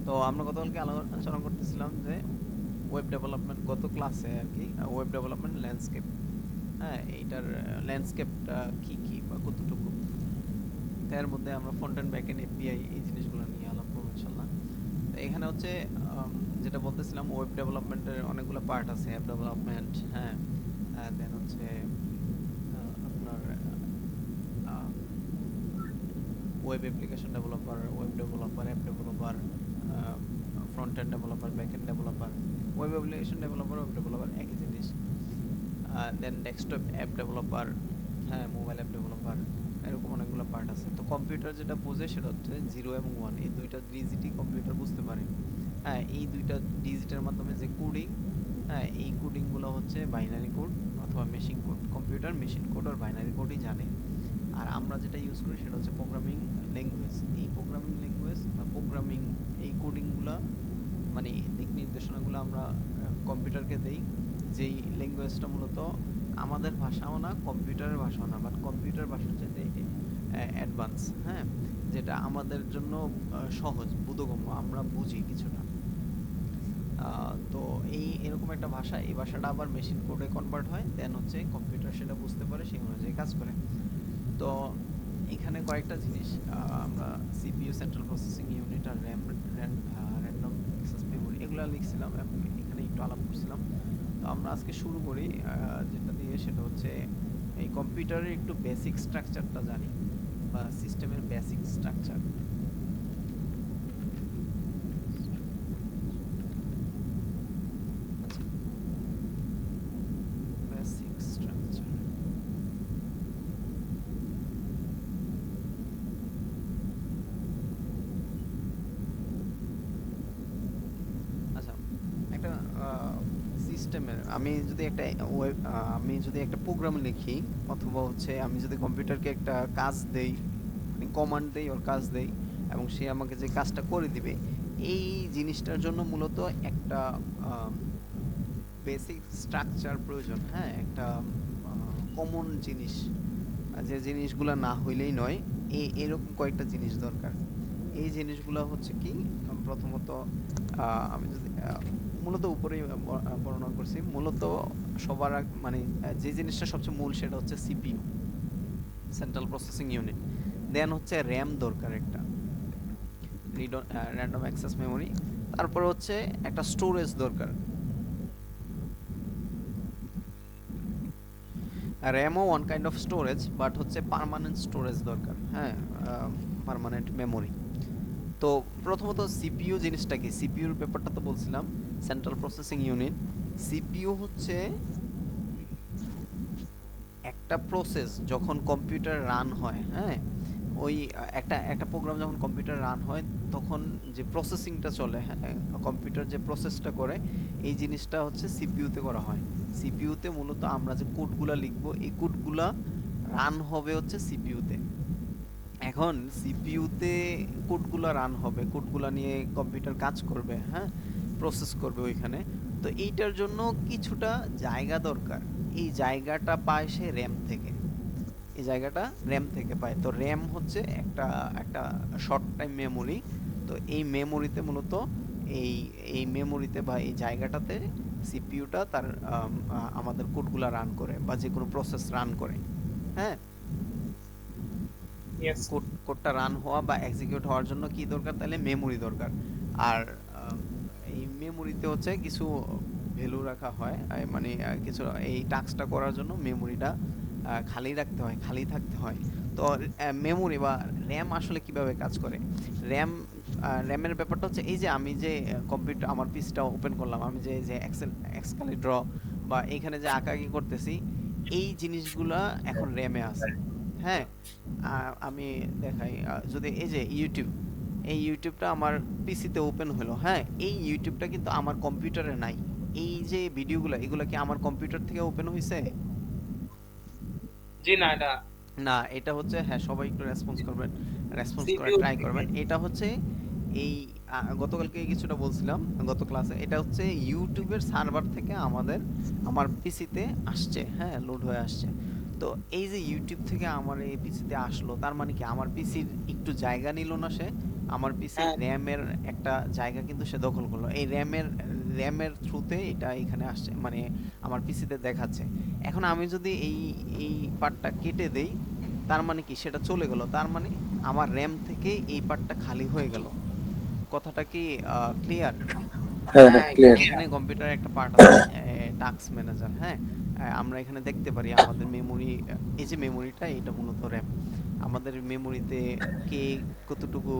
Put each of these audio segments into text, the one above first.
তো আমরা গতকালকে আলোচনা করতেছিলাম যে ওয়েব ডেভেলপমেন্ট, গত ক্লাসে আর কি, ওয়েব ডেভেলপমেন্ট ল্যান্ডস্কেপ। হ্যাঁ, এইটার ল্যান্ডস্কেপটা কি কি বা কতটুকু, এর মধ্যে আমরা front end back end API এই জিনিসগুলো নিয়ে আলাপ করবো ইনশাল্লাহ। তো এখানে হচ্ছে যেটা বলতেছিলাম, ওয়েব ডেভেলপমেন্টের অনেকগুলো পার্ট আছে। অ্যাপ ডেভেলপমেন্ট, হ্যাঁ, দেন হচ্ছে আপনার web application developer, web developer, app developer, front end developer, back end developer. Web application developer, web developer একই জিনিস। দেন ডেস্কটপ অ্যাপ ডেভেলপার, হ্যাঁ, মোবাইল অ্যাপ ডেভেলপার, এরকম অনেকগুলো পার্ট আছে। তো কম্পিউটার যেটা বোঝে সেটা হচ্ছে 0 এবং 1, এই দুইটা ডিজিটই কম্পিউটার বুঝতে পারে। হ্যাঁ, এই দুইটা ডিজিটের মাধ্যমে যে কোডিং, হ্যাঁ, এই কোডিংগুলো হচ্ছে বাইনারি কোড অথবা machine code. Computer machine code আর বাইনারি কোডই জানে। আর আমরা যেটা ইউজ করি সেটা হচ্ছে প্রোগ্রামিং ল্যাঙ্গুয়েজ। এই প্রোগ্রামিং ল্যাঙ্গুয়েজ বা প্রোগ্রামিং এই কোডিংগুলো, মানে দিক নির্দেশনাগুলো আমরা কম্পিউটারকে দেই। যেই ল্যাঙ্গুয়েজটা মূলত আমাদের ভাষাও না, কম্পিউটারের ভাষাও না, বাট কম্পিউটার ভাষার চাইতে অ্যাডভান্স, হ্যাঁ, যেটা আমাদের জন্য সহজ বোধগম্য, আমরা বুঝি কিছুটা। তো এরকম একটা ভাষা, এই ভাষাটা আবার মেশিন কোডে কনভার্ট হয়, দেন হচ্ছে কম্পিউটার সেটা বুঝতে পারে, সেই অনুযায়ী কাজ করে। তো এখানে কয়েকটা জিনিস আমরা সিপিইউ, সেন্ট্রাল প্রসেসিং ইউনিট, আর র্যাম, র্যান্ডম অ্যাক্সেস মেমোরি, এগুলো লিখছিলাম এবং এখানে একটু আলাপ করছিলাম। তো আমরা আজকে শুরু করি যেটা দিয়ে, সেটা হচ্ছে এই কম্পিউটারের একটু বেসিক স্ট্রাকচারটা জানি, বা সিস্টেমের বেসিক স্ট্রাকচার। আচ্ছা, বেসিক স্ট্রাকচার। আচ্ছা, একটা সিস্টেমের আমি যদি একটা প্রোগ্রাম লিখি, অথবা হচ্ছে আমি যদি কম্পিউটারকে একটা কাজ দেই, মানে কমান্ড দেই, ওর কাজ দেই, এবং সে আমাকে যে কাজটা করে দিবে, এই জিনিসটার জন্য মূলত একটা বেসিক স্ট্রাকচার প্রয়োজন। হ্যাঁ, একটা কমন জিনিস, যে জিনিসগুলো না হইলেই নয়, এরকম কয়েকটা জিনিস দরকার। এই জিনিসগুলো হচ্ছে কি, প্রথমত আমি যদি মূলত উপরেই বর্ণনা করছি, মূলত সবার মানে যে জিনিসটা সবচেয়ে মূল সেটা হচ্ছে সিপিইউ, সেন্ট্রাল প্রসেসিং ইউনিট। দেন হচ্ছে র্যাম দরকার একটা, র্যান্ডম অ্যাক্সেস মেমোরি। তারপর হচ্ছে একটা স্টোরেজ দরকার। র্যামও one kind of storage, but হচ্ছে পার্মানেন্ট স্টোরেজ দরকার, হ্যাঁ, পার্মানেন্ট মেমোরি। তো প্রথমত সিপিইউ জিনিসটা কি, সিপিইউর ব্যাপারটা তো বলছিলাম, সেন্ট্রাল প্রসেসিং ইউনিট। সিপিইউ হচ্ছে একটা প্রসেস যখন কম্পিউটার রান হয়, হ্যাঁ, ওই একটা একটা প্রোগ্রাম যখন কম্পিউটার রান হয়, তখন যে প্রসেসিংটা চলে, হ্যাঁ, কম্পিউটার যে প্রসেসটা করে, এই জিনিসটা হচ্ছে সিপিইউতে করা হয়। সিপিইউতে মূলত আমরা যে কোডগুলা লিখবো, এই কোডগুলা রান হবে হচ্ছে সিপিইউতে। এখন সিপিইউতে কোডগুলা রান হবে, কোডগুলা নিয়ে কম্পিউটার কাজ করবে, হ্যাঁ, প্রসেস করবে ওইখানে। তো এইটার জন্য কিছুটা জায়গা দরকার। এই জায়গাটা পায় সে র্যাম থেকে, এই জায়গাটা র্যাম থেকে পায়। তো র্যাম হচ্ছে একটা একটা শর্ট টাইম মেমোরি। তো এই মেমোরিতে মূলত এই এই মেমোরিতে বা এই জায়গাটাতে সিপিইউটা তার আমাদের কোডগুলা রান করে, বা যে কোনো প্রসেস রান করে, হ্যাঁ। ইয়েস। কোডটা রান হওয়া বা এক্সিকিউট হওয়ার জন্য কি দরকার, তাহলে মেমোরি দরকার। আর এই মেমোরিতে হচ্ছে কিছু ভ্যালু রাখা হয়, মানে কিছু এই টাস্কটা করার জন্য মেমোরিটা খালি রাখতে হয়, খালি থাকতে হয়। তো মেমোরি বা র্যাম আসলে কিভাবে কাজ করে, র্যাম র্যামের ব্যাপারটা হচ্ছে এই যে আমি যে কম্পিউটার, আমার পিসিটা ওপেন করলাম, আমি যে যে এক্সেল ড্র বা এখানে যে আঁকাআঁকি করতেছি, এই জিনিসগুলা এখন র্যামে আছে, হ্যাঁ। আমি দেখাই, যদি এই যে ইউটিউব, এই ইউটিউবটা আমার পিসিতে ওপেন হলো, হ্যাঁ, এই ইউটিউবটা কিন্তু আমার কম্পিউটারে নাই। এই যে ভিডিওগুলো, এগুলো কি আমার কম্পিউটার থেকে ওপেন হয়েছে? জি না, এটা না, এটা হচ্ছে, হ্যাঁ, সবাই একটু রেসপন্স করার সিপিইউ ট্রাই থেকে। করবেন। এটা হচ্ছে এই গতকালকে কিছুটা বলছিলাম, গত ক্লাসে, এটা হচ্ছে ইউটিউবের সার্ভার থেকে আমার পিসিতে আসছে, হ্যাঁ, লোড হয়ে আসছে। তো এই যে ইউটিউব থেকে আমার এই পিসিতে আসলো, তার মানে কি আমার পিসির একটু জায়গা নিল না সে? আমার পিসির হ্যাঁ র্যামের একটা জায়গা কিন্তু সে দখল করলো। এই র্যামের থ্রুতে এটা এখানে আসছে, মানে আমার পিসিতে দেখাচ্ছে। এখন আমি যদি এই পার্টটা কেটে দেই, তার মানে কি সেটা চলে গেল, তার মানে আমার র্যাম থেকে এই পার্টটা খালি হয়ে গেল। কথাটা কি ক্লিয়ার? হ্যাঁ হ্যাঁ ক্লিয়ার। এখানে কম্পিউটারে একটা পার্ট আছে টাস্ক ম্যানেজার, হ্যাঁ। আমরা এখানে দেখতে পারি আমাদের মেমোরি, এই যে মেমোরিটা এটা মূলত র্যাম। আমাদের মেমোরিতে কে কতটুকু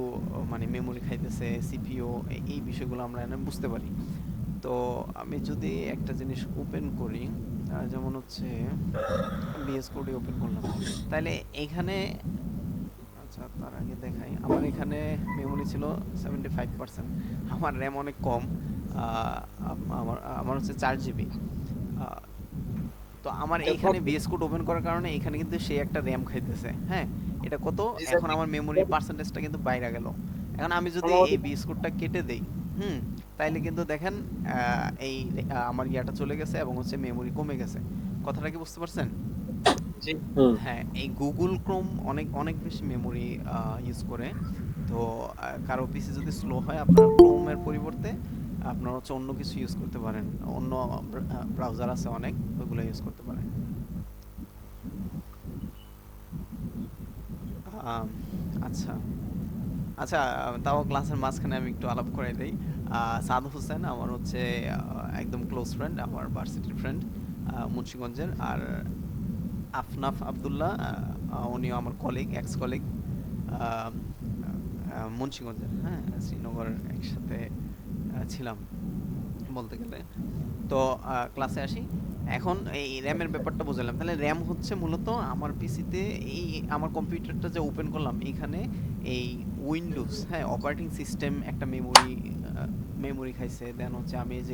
মানে মেমোরি খাইতেছে, সিপিইউ, এই বিষয়গুলো আমরা এখানে বুঝতে পারি। তো আমি যদি একটা জিনিস ওপেন করি, যেমন হচ্ছে বিএস কোডে ওপেন করলাম, তাহলে এখানে, আচ্ছা তার আগে দেখাই, আমার এখানে মেমোরি ছিল 75%। আমার র্যাম অনেক কম। আমার আমার হচ্ছে 4 জিবি। তো আমার এইখানে বিএস কোড ওপেন করার কারণে এখানে কিন্তু সে একটা র্যাম খাইতেছে, হ্যাঁ। এটা কত, জি স্যার। এখন আমার মেমোরির পার্সেন্টেজটা কিন্তু বাইরে গেল। এখন আমি যদি এই সম্ভবত। বিএস কোডটা কেটে দেই, হুম, তাইলে কিন্তু দেখেন আমার ইয়াটা চলে গেছে এবং হচ্ছে মেমোরি কমে গেছে। কথাটা কি বুঝতে পারছেন? জি। হুম। হ্যাঁ, এই গুগল ক্রোম অনেক অনেক বেশি মেমোরি ইউজ করে। তো কারো পিসি যদি স্লো হয়, আপনারা ক্রোমের পরিবর্তে আপনারা হচ্ছে অন্য কিছু ইউজ করতে পারেন। অন্য ব্রাউজার আছে অনেক, ওইগুলো ইউজ করতে পারেন। আম, আচ্ছা আচ্ছা, তাও ক্লাসের মাঝখানে আমি একটু আলাপ করে দেই। সাদ হোসেন আমার হচ্ছে একদম ক্লোজ ফ্রেন্ড, আমার ভার্সিটির ফ্রেন্ড, মুন্সিগঞ্জের। আর আফনাফ আব্দুল্লাহ, উনিও আমার কলিগ, এক্স কলিগ, মুন্সিগঞ্জের, হ্যাঁ। শ্রীনগর একসাথে ছিলাম বলতে গেলে। তো ক্লাসে আসি। এখন এই র্যামের ব্যাপারটা বুঝলাম। তাহলে র্যাম হচ্ছে মূলত আমার পিসিতে, এই আমার কম্পিউটারটা যে ওপেন করলাম এখানে এই উইন্ডোজ, হ্যাঁ, অপারেটিং সিস্টেম একটা মেমোরি খাইছে। দেন হচ্ছে আমি এই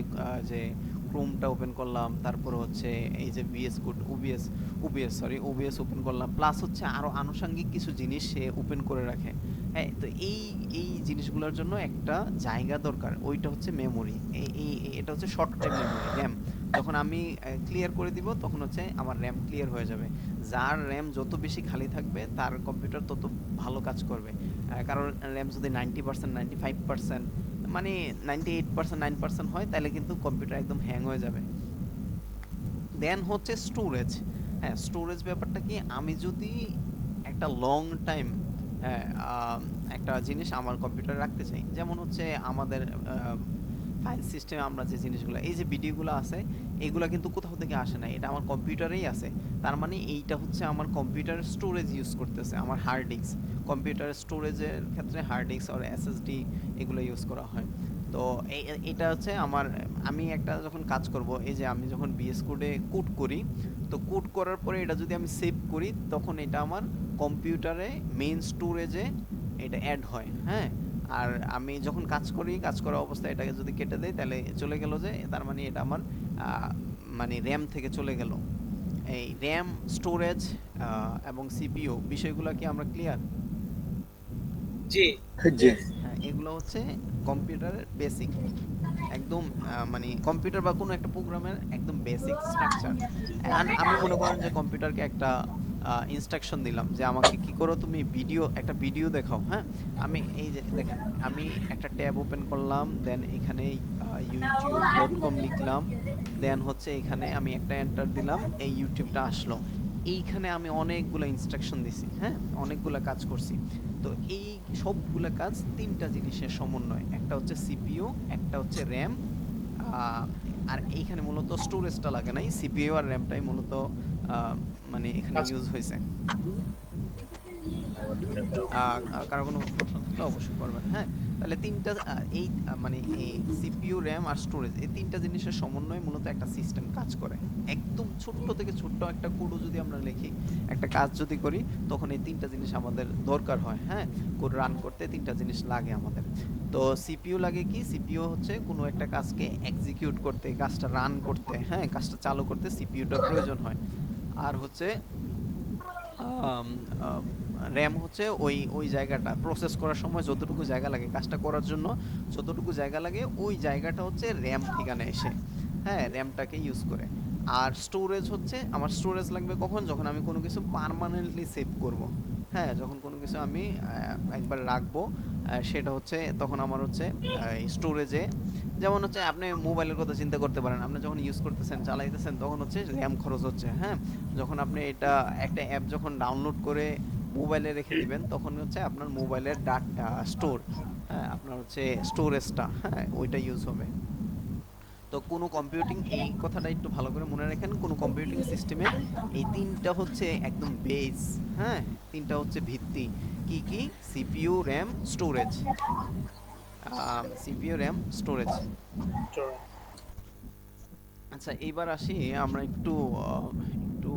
যে ক্রোমটা ওপেন করলাম, তারপর হচ্ছে এই যে ভিএস কোড, ওবিএস ওপেন করলাম, প্লাস হচ্ছে আরো আনুষঙ্গিক কিছু জিনিস সে ওপেন করে রাখে। হ্যাঁ, তো এই এই জিনিসগুলোর জন্য একটা জায়গা দরকার, ওইটা হচ্ছে মেমোরি। এটা হচ্ছে শর্ট টাইম মেমোরি, র্যাম। যখন আমি ক্লিয়ার করে দিব, তখন হচ্ছে আমার র্যাম ক্লিয়ার হয়ে যাবে। যার র্যাম যত বেশি খালি থাকবে তার কম্পিউটার তত ভালো কাজ করবে। কারণ র্যাম যদি 90%, 95%, মানে 98%, 9% হয়, তাহলে কিন্তু কম্পিউটার একদম হ্যাং হয়ে যাবে। দেন হচ্ছে স্টোরেজ। হ্যাঁ, স্টোরেজ ব্যাপারটা কি, আমি যদি একটা লং টাইম, হ্যাঁ, একটা জিনিস আমার কম্পিউটারে রাখতে চাই, যেমন হচ্ছে আমাদের ফাইল সিস্টেমে আমরা যে জিনিসগুলো, এই যে ভিডিওগুলো আছে, এগুলো কিন্তু কোথাও থেকে আসে না, এটা আমার কম্পিউটারেই আছে। তার মানে এইটা হচ্ছে আমার কম্পিউটারের স্টোরেজ ইউজ করতেছে, আমার হার্ড ডিস্ক। কম্পিউটারের স্টোরেজের ক্ষেত্রে হার্ড ডিস্ক আর এসএসডি এগুলো ইউজ করা হয়। তো এটা হচ্ছে আমার, আমি একটা যখন কাজ করব, এই যে আমি যখন বিএস কোডে কোড করি, তো কোড করার পরে এটা যদি আমি সেভ করি, তখন এটা আমার কম্পিউটারে মেইন স্টোরেজে এটা অ্যাড হয়, হ্যাঁ। আর আমি যখন কাজ করি, কাজ করা অবস্থায় এটাকে যদি কেটে দেই, তাহলে চলে গেল যে, তার মানে এটা আমার মানে র্যাম থেকে চলে গেল। এই র্যাম, স্টোরেজ এবং সিপিইউ বিষয়গুলো কি আমরা ক্লিয়ার? জি। জি। হ্যাঁ, এগুলো হচ্ছে কম্পিউটারের বেসিক, একদম মানে কম্পিউটার বা কোনো একটা প্রোগ্রামের একদম বেসিক স্ট্রাকচার। আমি মনে করেন যে কম্পিউটারকে একটা ইনস্ট্রাকশন দিলাম যে আমাকে কি করো, তুমি একটা ভিডিও দেখাও, হ্যাঁ। আমি এই যে দেখেন, আমি একটা ট্যাব ওপেন করলাম, দেন এখানে youtube.com লিখলাম, দেন হচ্ছে এখানে আমি একটা এন্টার দিলাম, এই ইউটিউবটা আসলো। এইখানে আমি অনেকগুলো ইনস্ট্রাকশন দিছি, হ্যাঁ, অনেকগুলো কাজ করছি। তো এই সবগুলা কাজ তিনটা জিনিসের সমন্বয়, একটা হচ্ছে সিপিইউ, একটা হচ্ছে র্যাম, আর এইখানে মূলত স্টোরেজটা লাগে নাই, সিপিইউ আর র্যামটাই মূলত মানে এখানে আচ্ছা। ইউজ হয়েছে। কারো কোনো প্রশ্ন থাকলে অবশ্যই করবেন, হ্যাঁ। তাহলে তিনটা মানে এই সিপিইউ, র্যাম আর স্টোরেজ, এই তিনটা জিনিসের সমন্বয়ে মূলত একটা সিস্টেম কাজ করে। একদম ছোট্ট থেকে ছোট্ট একটা কোডও যদি আমরা লিখি, একটা কাজ যদি করি, তখন এই তিনটা জিনিস আমাদের দরকার হয়, হ্যাঁ। কোড রান করতে তিনটা জিনিস লাগে আমাদের। তো সিপিইউ লাগে কি, সিপিইউ হচ্ছে কোনো একটা কাজকে এক্সিকিউট করতে, কাজটা রান করতে, হ্যাঁ, কাজটা চালু করতে সিপিইউটার প্রয়োজন হয়। আর হচ্ছে আম, আম, র্যাম হচ্ছে ওই ওই জায়গাটা প্রসেস করার সময় যতটুকু জায়গা লাগে, কাজটা করার জন্য যতটুকু জায়গা লাগে, ওই জায়গাটা হচ্ছে র্যাম ঠিকানা এসে, হ্যাঁ, র্যামটাকে ইউজ করে। আর স্টোরেজ হচ্ছে আমার স্টোরেজ লাগবে কখন, যখন আমি কোনো কিছু পার্মানেন্টলি সেভ করব। হ্যাঁ, যখন কোনো কিছু আমি একবার রাখবো, সেটা হচ্ছে তখন আমার হচ্ছে স্টোরেজে, যেমন হচ্ছে আপনি মোবাইলের কথা চিন্তা করতে পারেন, আপনি যখন ইউজ করতেছেন চালাইতেছেন তখন হচ্ছে র্যাম খরচ হচ্ছে। হ্যাঁ, যখন আপনি এটা একটা অ্যাপ যখন ডাউনলোড করে মোবাইলে রেখে দিবেন তখন হচ্ছে আপনার মোবাইলের ডাটা স্টোর, হ্যাঁ আপনার হচ্ছে স্টোরেজটা, হ্যাঁ ওইটা ইউজ হবে। তো কোনো কম্পিউটিং, এই কথাটা একটু ভালো করে মনে রাখেন, কোনো কম্পিউটিং সিস্টেমে এই তিনটা হচ্ছে একদম বেস। হ্যাঁ, তিনটা হচ্ছে ভিত্তি। কি কি? CPU, RAM, storage. CPU, RAM, storage. আচ্ছা, এইবার আসি আমরা একটু একটু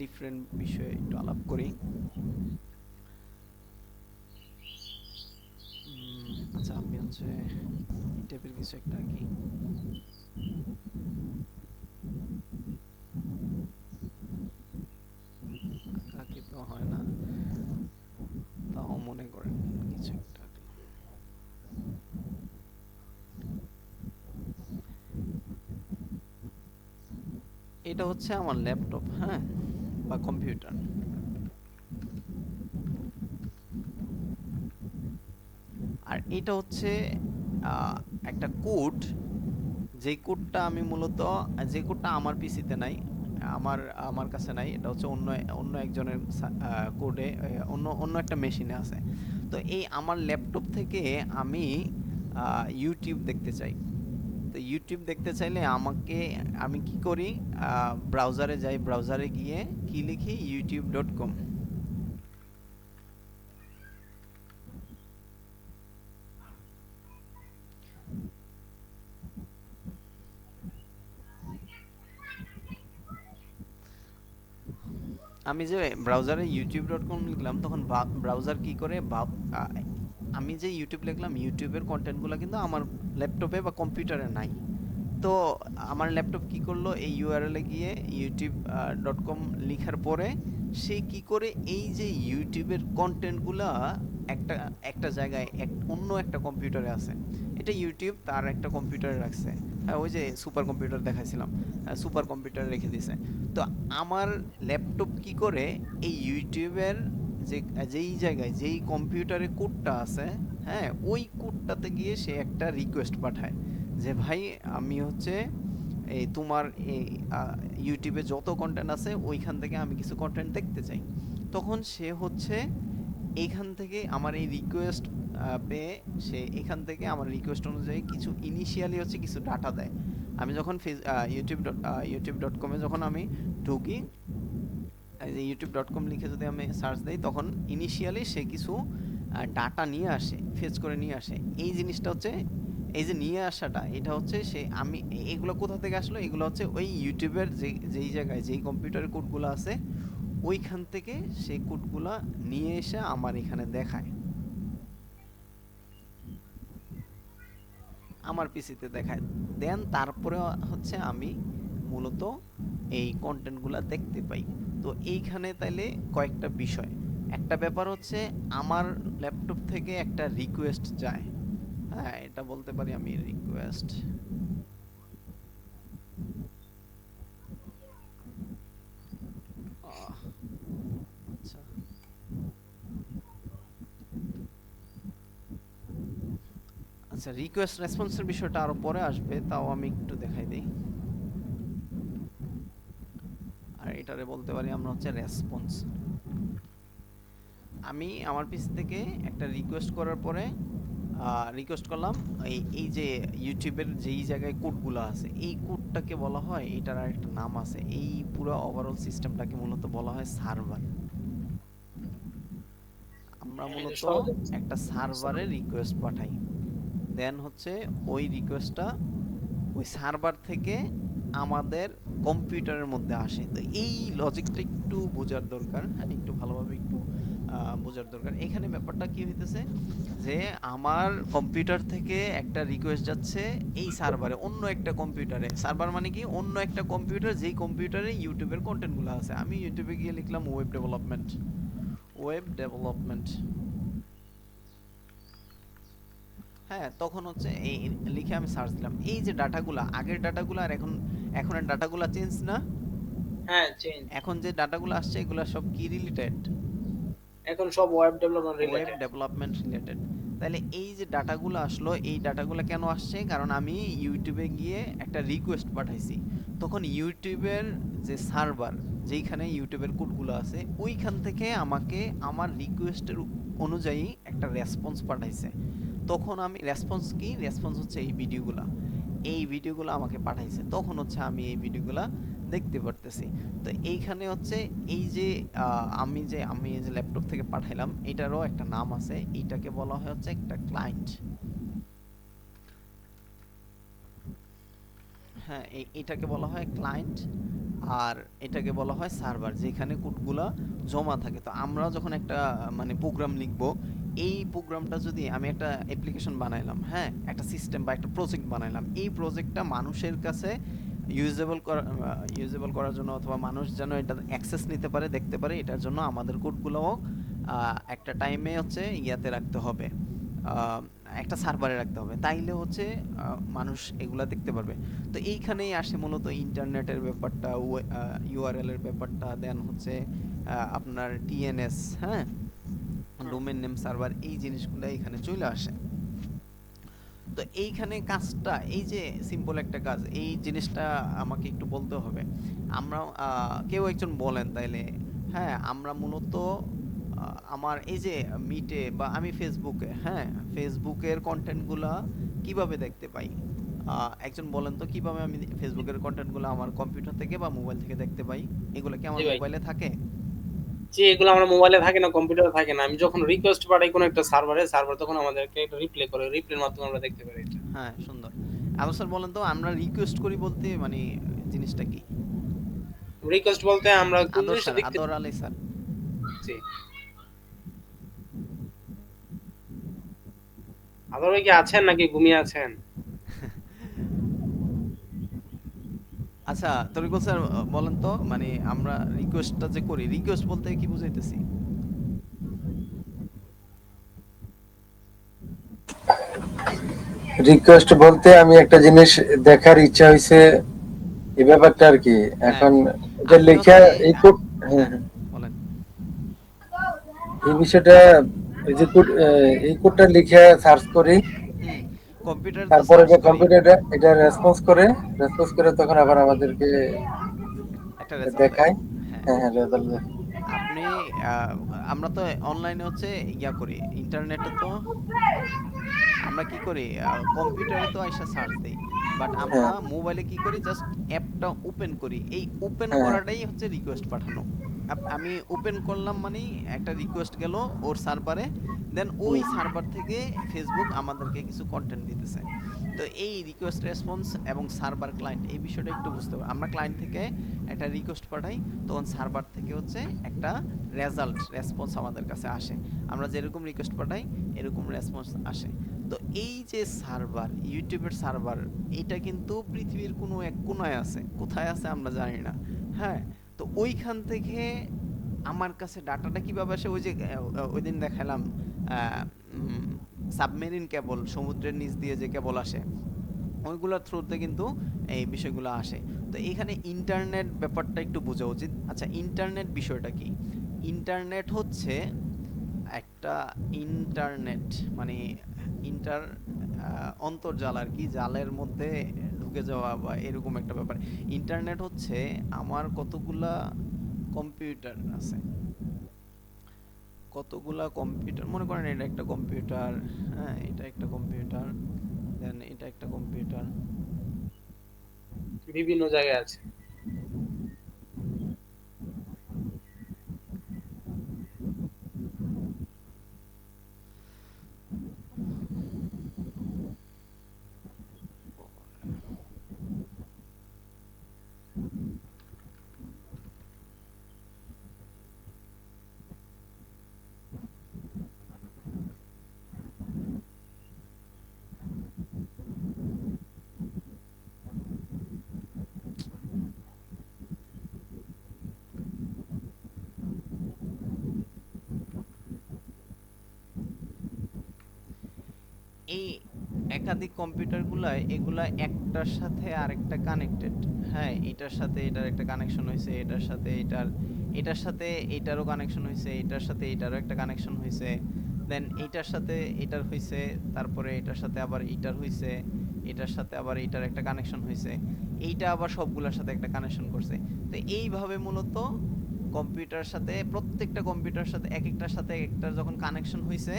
ডিফারেন্ট বিষয়ে একটু আলাপ করি। আচ্ছা, আমি হচ্ছে এই টাইপের কিছু একটা আঁকি। আঁকি তো হয় না, তাও মনে করেন কিছু একটা আঁকলাম। এটা হচ্ছে আমার ল্যাপটপ, হ্যাঁ, বা কম্পিউটার। আর এটা হচ্ছে একটা কোড, যে কোডটা আমি মূলত, যে কোডটা আমার পিসিতে নাই, আমার আমার কাছে নাই, এটা হচ্ছে অন্য অন্য একজনের কোডে, অন্য অন্য একটা মেশিনে আছে। তো এই আমার ল্যাপটপ থেকে আমি ইউটিউব দেখতে চাই। তো ইউটিউব দেখতে চাইলে আমাকে, আমি কি করি, ব্রাউজারে যাই, ব্রাউজারে গিয়ে কি লিখি, youtube.com। আমি যে ব্রাউজারে youtube.com লিখলাম তখন ব্রাউজার কি করে, আমি যে ইউটিউব লিখলাম ইউটিউবের কন্টেন্টগুলো কিন্তু আমার ল্যাপটপে বা কম্পিউটারে নাই। তো আমার ল্যাপটপ কি করলো, এই ইউআরএলে গিয়ে youtube.com লিখার পরে সে কি করে, এই যে ইউটিউবের কন্টেন্টগুলা একটা একটা জায়গায় অন্য একটা কম্পিউটারে আছে, এটা ইউটিউব তার একটা কম্পিউটারে রাখছে। হ্যাঁ, ওই যে সুপার কম্পিউটার দেখাইছিলাম, সুপার কম্পিউটারে রেখে দিছে। তো আমার ল্যাপটপ কি করে এই ইউটিউবের যে, যেই জায়গায় যেই কম্পিউটারে কোডটা আছে, হ্যাঁ ওই কোডটাতে গিয়ে সে একটা রিকোয়েস্ট পাঠায় যে ভাই আমি হচ্ছে এই তোমার এই ইউটিউবে যত কন্টেন্ট আছে ওইখান থেকে আমি কিছু কন্টেন্ট দেখতে চাই। তখন সে হচ্ছে এইখান থেকে আমার এই রিকোয়েস্ট পেয়ে সে এখান থেকে আমার রিকোয়েস্ট অনুযায়ী কিছু ইনিশিয়ালি হচ্ছে কিছু ডাটা দেয়। আমি যখন ইউটিউব.কমে যখন আমি ঢুকি, এই যে youtube.com লিখে যদি আমি সার্চ দিই তখন ইনিশিয়ালি সে কিছু ডাটা নিয়ে আসে, ফেচ করে নিয়ে আসে। এই জিনিসটা হচ্ছে, এই যে নিয়ে আসাটা, এটা হচ্ছে সে, আমি এগুলো কোথা থেকে আসলো, এগুলো হচ্ছে ওই ইউটিউবের যেই জায়গায় যেই কম্পিউটারের কোডগুলো আছে ওইখান থেকে সেই কোডগুলা নিয়ে এসে আমার এখানে দেখায়, আমার পিসিতে দেখায়। দেন তারপরে হচ্ছে আমি মূলত এই কন্টেন্টগুলা দেখতে পাই। তো এইখানে তাইলে কয়েকটা বিষয়, একটা ব্যাপার হচ্ছে আমার ল্যাপটপ থেকে একটা রিকোয়েস্ট যায়। হ্যাঁ, এটা বলতে পারি আমি রিকোয়েস্ট। আচ্ছা, আচ্ছা রিকোয়েস্ট রেসপন্সের বিষয়টা আরো পরে আসবে, তাও আমি একটু দেখাই দিই। আর এটারে বলতে পারি আমরা হচ্ছে রেসপন্স। আমি আমার পিসি থেকে একটা রিকোয়েস্ট করার পরে রিকোয়েস্ট করলাম, এই এই যে ইউটিউবের যেই জায়গায় কোডগুলো আছে এই কোডটাকে বলা হয়, এটার আর একটা নাম আছে, এই পুরো ওভারঅল সিস্টেমটাকে মূলত বলা হয় সার্ভার। আমরা মূলত একটা সার্ভারে রিকোয়েস্ট পাঠাই, দেন হচ্ছে ওই রিকোয়েস্টটা ওই সার্ভার থেকে আমাদের কম্পিউটারের মধ্যে আসে। তো এই লজিকটা একটু বোঝার দরকার, হ্যাঁ একটু ভালোভাবে একটু বোঝার দরকার। এখানে ব্যাপারটা কি হইতেছে যে আমার কম্পিউটার থেকে একটা রিকোয়েস্ট যাচ্ছে এই সার্ভারে, অন্য একটা কম্পিউটারে। সার্ভার মানে কি, অন্য একটা কম্পিউটার, যেই কম্পিউটারে ইউটিউবের কন্টেন্টগুলো আছে। আমি ইউটিউবে গিয়ে লিখলাম ওয়েব ডেভেলপমেন্ট, ওয়েব ডেভেলপমেন্ট। হ্যাঁ, তখন হচ্ছে এই লিখে আমি সার্চ দিলাম, এই যে ডাটাগুলা, আগের ডাটাগুলা আর এখনের ডাটাগুলা চেঞ্জ না? হ্যাঁ, চেঞ্জ। এখন যে ডাটাগুলো আসছে এগুলা সব কি রিলেটেড? এখন সব web development web related. Development related. তাহলে এই যে ডাটাগুলো আসলো, এই ডাটাগুলো কেন আসছে? কারণ আমি ইউটিউবে গিয়ে একটা রিকোয়েস্ট পাঠাইছি। তখন ইউটিউবের যে সার্ভার, যেইখানে ইউটিউবের কোডগুলো আছে, ওইখান থেকে আমাকে আমার রিকোয়েস্টের অনুযায়ী একটা রেসপন্স পাঠাইছে। তখন আমি রেসপন্স কি? রেসপন্স হচ্ছে এই ভিডিওগুলা। এই ভিডিওগুলো আমাকে পাঠাইছে, তখন হচ্ছে আমি এই ভিডিওগুলা দেখতে পারতেছি। তো এইখানে হচ্ছে এই যে আমি এই যে ল্যাপটপ থেকে পাঠাইলাম, এটারও একটা নাম আছে, এইটাকে বলা হয় হচ্ছে একটা ক্লায়েন্ট। হ্যাঁ, এটাকে বলা হয় ক্লায়েন্ট, আর এটাকে বলা হয় সার্ভার, যেখানে কোডগুলা জমা থাকে। তো আমরা যখন একটা মানে প্রোগ্রাম লিখবো, এই প্রোগ্রামটা যদি আমি একটা অ্যাপ্লিকেশন বানাইলাম, হ্যাঁ, একটা সিস্টেম বা একটা প্রজেক্ট বানাইলাম, এই প্রজেক্টটা মানুষের কাছে ইউজেবল করার জন্য, অথবা মানুষ যেন এটা অ্যাক্সেস নিতে পারে, দেখতে পারে, এটার জন্য আমাদের কোডগুলোও একটা টাইমে হচ্ছে ইয়াতে রাখতে হবে, আহ, একটা সার্ভারে রাখতে হবে, তাইলে হচ্ছে মানুষ এগুলা দেখতে পারবে। তো এইখানেই আসে মূলত ইন্টারনেটের ব্যাপারটা, ইউআরএল এর ব্যাপারটা, দেন হচ্ছে আপনার টিএনএস, হ্যাঁ, হুম। ডোমেন নেম সার্ভার, এই জিনিসগুলো এখানে চলে আসে। তো এইখানে কাজটা, এই যে সিম্পল একটা কাজ, এই জিনিসটা আমাকে একটু বলতে হবে। আমরা কেউ একজন বলেন তাইলে। হ্যাঁ, আমরা মূলত আমার এই যে মিটে বা আমি ফেসবুকে, হ্যাঁ, ফেসবুকের কন্টেন্টগুলা কিভাবে দেখতে পাই? একজন বলেন তো, কিভাবে আমি ফেসবুকের কন্টেন্টগুলো আমার কম্পিউটার থেকে বা মোবাইল থেকে দেখতে পাই? এগুলো কি জি আমার ভাই। মোবাইলে থাকে? জি, এগুলো আমার মোবাইলে থাকে না, কম্পিউটারে থাকে না। আমি যখন রিকোয়েস্ট পাঠাই কোনো একটা সার্ভারে, সার্ভার তখন আমাদেরকে একটা রিপ্লাই করে। রিপ্লাইয়ের মাধ্যমে আমরা দেখতে পারি এটা। হ্যাঁ, সুন্দর। আবার স্যার বলেন তো, আমরা রিকোয়েস্ট করি বলতে মানে জিনিসটা কি? রিকোয়েস্ট বলতে আমরা কোন আদর জিনিসটা স্যার, দেখতে। আদর আলী স্যার। জি। আদর ভাই কি আছেন নাকি ঘুমিয়ে আছেন? আচ্ছা, তরিকুল স্যার, বলেন তো, মানে আমরা রিকোয়েস্টটা যে করি, রিকোয়েস্ট বলতে কি বুঝাইতেছি? রিকোয়েস্ট বলতে আমি একটা জিনিস দেখার ইচ্ছা হইছে, এই ব্যাপারটা আর কি। হ্যাঁ, এখন এটা আমি লেখা হচ্ছে এই কোড। হ্যাঁ, হ্যাঁ, হ্যাঁ। বলেন। এই বিষয়টা, এই যে কোড, এই কোডটা লিখে সার্চ করি, হুম, কম্পিউটারে তো তারপরে সার্চ যে করি, কম্পিউটারটা এটা রেসপন্স করে তখন আবার আমাদেরকে একটা এটা রেজাল্ট দেয়। দেখায়। হ্যাঁ, হ্যাঁ, হ্যাঁ, রেজাল্ট দেখায়। আপনি আহ, আমরা তো অনলাইনে হচ্ছে ইয়া করি, ইন্টারনেটে তো আমরা কি করি, কম্পিউটারে তো আইসা সার্চ দেই, বাট আমরা হ্যাঁ, মোবাইলে কি করি, জাস্ট অ্যাপটা ওপেন করি, এই ওপেন হ্যাঁ, করাটাই হচ্ছে রিকোয়েস্ট পাঠানো। আমি ওপেন করলাম মানে একটা রিকোয়েস্ট গেল ওর সার্ভারে, দেন ওই হুম, সার্ভার থেকে ফেসবুক আমাদেরকে কিছু কন্টেন্ট দিতেছে। তো এই রিকোয়েস্ট রেসপন্স এবং সার্ভার ক্লায়েন্ট, এই বিষয়টা একটু বুঝতে হবে। আমরা ক্লায়েন্ট থেকে একটা রিকোয়েস্ট পাঠাই, তখন সার্ভার থেকে হচ্ছে একটা রেসপন্স আমাদের কাছে আসে। আমরা যেরকম রিকোয়েস্ট পাঠাই এরকম রেসপন্স আসে। তো এই যে সার্ভার, ইউটিউবের সার্ভার, এটা কিন্তু পৃথিবীর কোনো এক কোনায় আছে, কোথায় আছে আমরা জানি না। হ্যাঁ, তো ওইখান থেকে আমার কাছে ডাটাটা কিভাবে আসে? ওই যে ওই দিন দেখালাম সাবমেরিন কেবল, সমুদ্রের নিচ দিয়ে যে কেবল আসে, ওইগুলোর থ্রুতে কিন্তু এই বিষয়গুলো আসে। তো এখানে ইন্টারনেট ব্যাপারটা একটু বোঝা উচিত। আচ্ছা, ইন্টারনেট বিষয়টা কি? ইন্টারনেট হচ্ছে একটা ইন্টারনেট মানে ইন্টার অন্তর্জাল আর কি, জালের মধ্যে ঢুকে যাওয়া বা এরকম একটা ব্যাপার। ইন্টারনেট হচ্ছে আমার কতগুলা কম্পিউটার আছে, কতগুলা কম্পিউটার, মনে করেন এটা একটা কম্পিউটার, হ্যাঁ, এটা একটা কম্পিউটার, দেন এটা একটা কম্পিউটার। বিভিন্ন জায়গায় আছে। এই একাধিক কম্পিউটারগুলা এগুলা একটার সাথে আরেকটা কানেক্টেড। হ্যাঁ, এটার সাথে এটার একটা কানেকশন হয়েছে, এটার সাথে এটার সাথে এটারও কানেকশন হয়েছে, এটার সাথে এটারও একটা কানেকশন হয়েছে, দেন এইটার সাথে এটার হয়েছে, তারপরে এটার সাথে আবার এটার হয়েছে, এটার সাথে আবার এটার একটা কানেকশন হয়েছে, এইটা আবার সবগুলোর সাথে একটা কানেকশন করছে। তো এইভাবে মূলত কম্পিউটার সাথে প্রত্যেকটা কম্পিউটার সাথে এক একটার সাথে একটার যখন কানেকশন হয়েছে,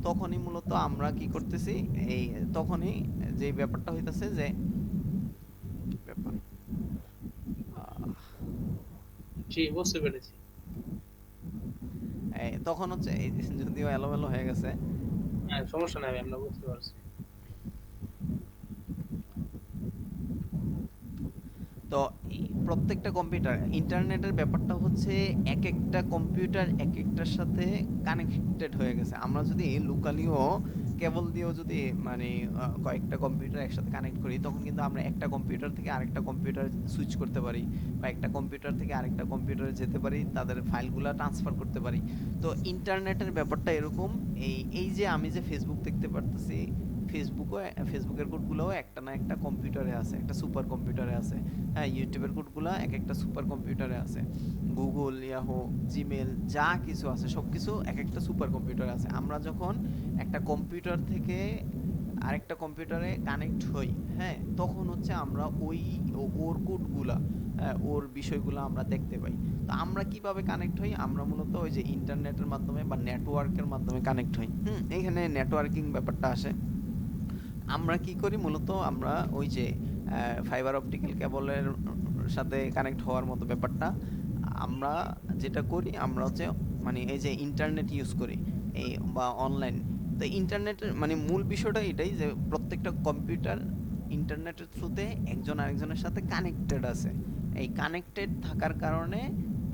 তখনই মূলত আমরা কি করতেছি, এই তখনই যে ব্যাপারটা হইতাছে যে ব্যাপার আহ, জি, বুঝতে পেরেছি। তখন হচ্ছে যদিও এলোমেলো হয়ে গেছে। হ্যাঁ, সমস্যা নাই, আমরা বুঝতে পারছি। তো প্রত্যেকটা কম্পিউটার ইন্টারনেটের ব্যাপারটা হচ্ছে এক একটা কম্পিউটার এক একটার সাথে কানেক্টেড হয়ে গেছে। আমরা যদি লোকালিও কেবল দিয়েও যদি মানে কয়েকটা কম্পিউটার একসাথে কানেক্ট করি, তখন কিন্তু আমরা একটা কম্পিউটার থেকে আরেকটা কম্পিউটার সুইচ করতে পারি, বা একটা কম্পিউটার থেকে আরেকটা কম্পিউটারে যেতে পারি, তাদের ফাইলগুলো ট্রান্সফার করতে পারি। তো ইন্টারনেটের ব্যাপারটা এরকম। এই যে আমি যে ফেসবুক দেখতে পারতেছি, ফেসবুকের কোডগুলোও একটা না একটা কম্পিউটারে আছে, একটা সুপার কম্পিউটারে আছে। হ্যাঁ, ইউটিউবের কোডগুলো এক একটা সুপার কম্পিউটারে আছে। গুগল, ইয়াহো, জিমেল যা কিছু আছে সব কিছু এক একটা সুপার কম্পিউটারে আছে। আমরা যখন একটা কম্পিউটার থেকে আরেকটা কম্পিউটারে কানেক্ট হই, হ্যাঁ, তখন হচ্ছে আমরা ওর কোডগুলা, ওর বিষয়গুলো আমরা দেখতে পাই। তো আমরা কিভাবে কানেক্ট হই? আমরা মূলত ওই যে ইন্টারনেটের মাধ্যমে বা নেটওয়ার্কের মাধ্যমে কানেক্ট হই। এখানে নেটওয়ার্কিং ব্যাপারটা আসে। আমরা কি করি মূলত, আমরা ওই যে ফাইবার অপটিক্যাল কেবলের সাথে কানেক্ট হওয়ার মতো ব্যাপারটা আমরা যেটা করি, আমরা হচ্ছে মানে এই যে ইন্টারনেট ইউজ করি, এই বা অনলাইন। তো ইন্টারনেটের মানে মূল বিষয়টা এটাই যে প্রত্যেকটা কম্পিউটার ইন্টারনেটের থ্রুতে একজন আরেকজনের সাথে কানেক্টেড আছে। এই কানেক্টেড থাকার কারণে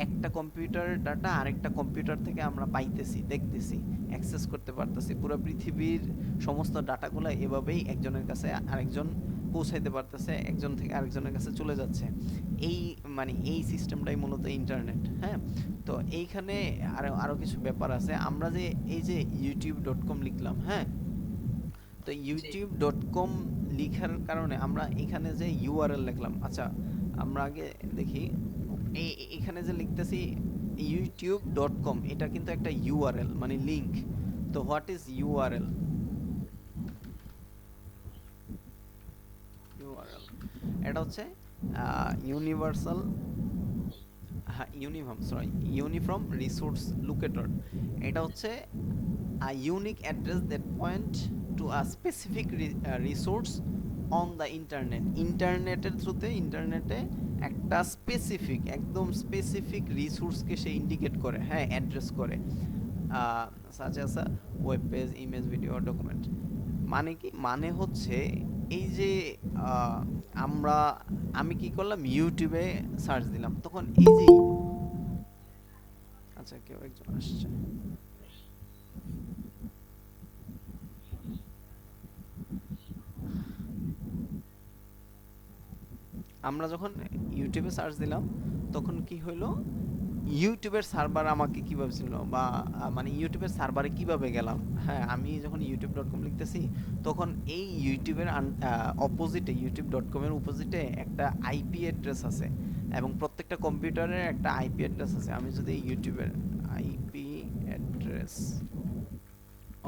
একটা কম্পিউটার ডাটা আরেকটা কম্পিউটার থেকে আমরা পাইতেছি, দেখতেছি, অ্যাক্সেস করতে পারতেছি। পুরো পৃথিবীর সমস্ত ডাটাগুলো এভাবেই একজনের কাছে আরেকজন পৌঁছাইতে পারতেছে, একজন থেকে আরেকজনের কাছে চলে যাচ্ছে। এই মানে এই সিস্টেমটাই মূলত ইন্টারনেট। হ্যাঁ, তো এইখানে আরো আরো কিছু ব্যাপার আছে। আমরা যে এই যে youtube.com লিখলাম, হ্যাঁ, তো জি। youtube.com লিখার কারণে আমরা এখানে যে ইউআরএল লিখলাম, আচ্ছা আমরা আগে দেখি, এখানে যে লিখতেছি youtube.com, এটা কিন্তু একটা ইউআরএল মানে লিংক। তো হোয়াট ইজ ইউআরএল? ইউআরএল এটা হচ্ছে ইউনিভার্সাল, হ্যাঁ, ইউনিফর্ম রিসোর্স লোকেটর। এটা হচ্ছে a unique address that point to a specific resource on the internet. ইন্টারনেটের থ্রুতে ইন্টারনেটে একটা স্পেসিফিক, একদম স্পেসিফিক রিসোর্সকে সে ইন্ডিকেট করে, হ্যাঁ, অ্যাড্রেস করে। Such as a web page, image, video, document. মানে কি? মানে হচ্ছে এই যে আহ, আমরা আমি কি করলাম, ইউটিউবে সার্চ দিলাম, তখন এই যে আচ্ছা কেউ একজন আসছে, আমরা যখন ইউটিউবে সার্চ দিলাম, তখন কি হইলো, ইউটিউবের সার্ভার আমাকে কিভাবে ছিল, বা মানে ইউটিউবের সার্ভারে কিভাবে গেলাম। হ্যাঁ, আমি যখন youtube.com লিখতেছি, তখন এই ইউটিউবের অপোজিটে, youtube.com এর অপোজিটে একটা আইপি অ্যাড্রেস আছে, এবং প্রত্যেকটা কম্পিউটারের একটা আইপি অ্যাড্রেস আছে। আমি যদি ইউটিউবের আইপি অ্যাড্রেস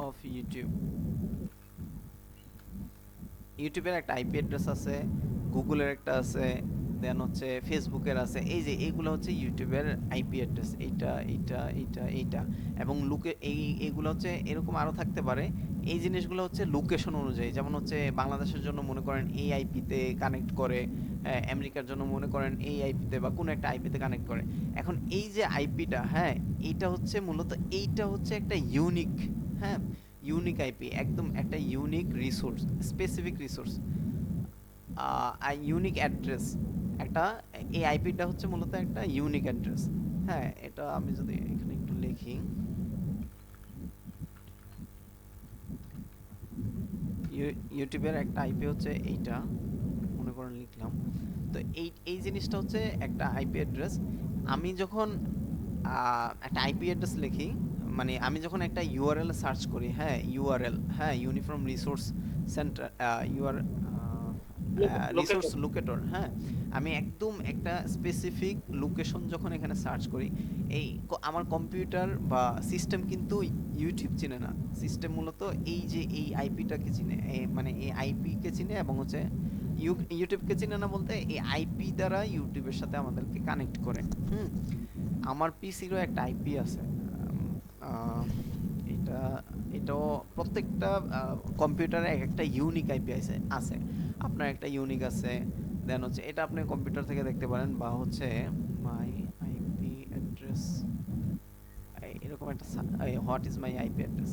অফ ইউটিউবের একটা আইপি অ্যাড্রেস আছে, গুগলের একটা আছে, দেন হচ্ছে ফেসবুকের আছে। এই যে এইগুলো হচ্ছে ইউটিউবের আইপি অ্যাড্রেস, এইটা এবং এইগুলো হচ্ছে এরকম আরো থাকতে পারে। এই জিনিসগুলো হচ্ছে লোকেশন অনুযায়ী, যেমন হচ্ছে বাংলাদেশের জন্য মনে করেন এই আইপিতে কানেক্ট করে, আমেরিকার জন্য মনে করেন এই আইপিতে বা কোনো একটা আইপিতে কানেক্ট করে। এখন এই যে আইপিটা, হ্যাঁ, এইটা হচ্ছে মূলত, এইটা হচ্ছে একটা ইউনিক, হ্যাঁ, ইউনিক আইপি, একদম একটা unique resource, specific resource, unique address একটা। এই আইপিটা হচ্ছে মূলত একটা ইউনিক অ্যাড্রেস। হ্যাঁ, এটা আমি যদি এখানে একটু লিখি, ইউটিউবের একটা আইপি হচ্ছে এইটা, মনে করেন লিখলাম। তো এই এই জিনিসটা হচ্ছে একটা আইপি অ্যাড্রেস। আমি যখন একটা আইপি অ্যাড্রেস লিখি, মানে আমি যখন একটা ইউআরএল সার্চ করি, হ্যাঁ ইউআরএল, হ্যাঁ uniform resource center, UR resource locator. Locator, হ্যাঁ আমি একদম একটা স্পেসিফিক লোকেশন যখন এখানে সার্চ করি, আমার কম্পিউটার বা সিস্টেম কিন্তু ইউটিউব চিনে না। সিস্টেম মূলত এই যে এই আইপিটাকে চিনে, মানে এই আইপিকে চিনে এবং হচ্ছে ইউটিউবকে চিনে না, বলতে এই আইপি দ্বারা ইউটিউবের সাথে আমাদেরকে কানেক্ট করে। হুম, আমার পিসিরও একটা আইপি আছে। আহ, এটা এটাও প্রত্যেকটা কম্পিউটারে এক একটা ইউনিক আইপি আছে। আপনার একটা ইউনিক আছে, দেন হচ্ছে এটা আপনি কম্পিউটার থেকে দেখতে পারেন, বা হচ্ছে মাই আইপি অ্যাড্রেস, এরকম একটা what is my IP address,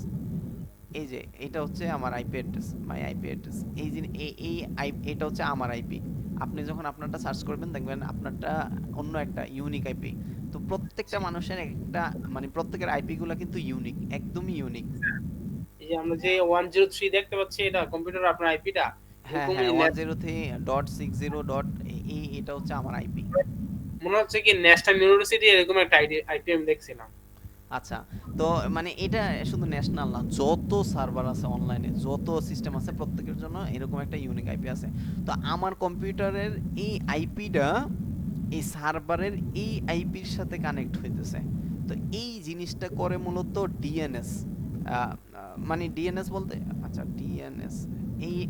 এই যে এটা হচ্ছে আমার আইপি অ্যাড্রেস, মাই আইপি অ্যাড্রেস, এই যে এটা হচ্ছে আমার আইপি। আপনি যখন আপনারটা সার্চ করবেন দেখবেন আপনারটা অন্য একটা ইউনিক আইপি। তো প্রত্যেকটা মানুষের একটা, মানে প্রত্যেকের আইপি গুলা কিন্তু ইউনিক, একদমই ইউনিক। এই যে আমরা যে 103 দেখতে পাচ্ছি এটা কম্পিউটার আপনার আইপিটা, হ্যাঁ এরকমই হ্যাঁ, 103.60. এটা হচ্ছে আমার আইপি। মনে হচ্ছে কি ন্যাশনাল ইউনিভার্সিটি এরকম একটা আইপি আমি দেখছিলাম। আচ্ছা, তো মানে এটা শুধু ন্যাশনাল না, যত সার্ভার আছে অনলাইনে, যত সিস্টেম আছে প্রত্যেকের জন্য এরকম একটা ইউনিক আইপি আছে। তো আমার কম্পিউটারের এই আইপিটা এই সার্ভারের এই আইপির সাথে কানেক্ট হইতেছে। তো এই জিনিসটা করে মূলত ডিএনএস, মানে ডিএনএস বলতে, আচ্ছা ডিএনএস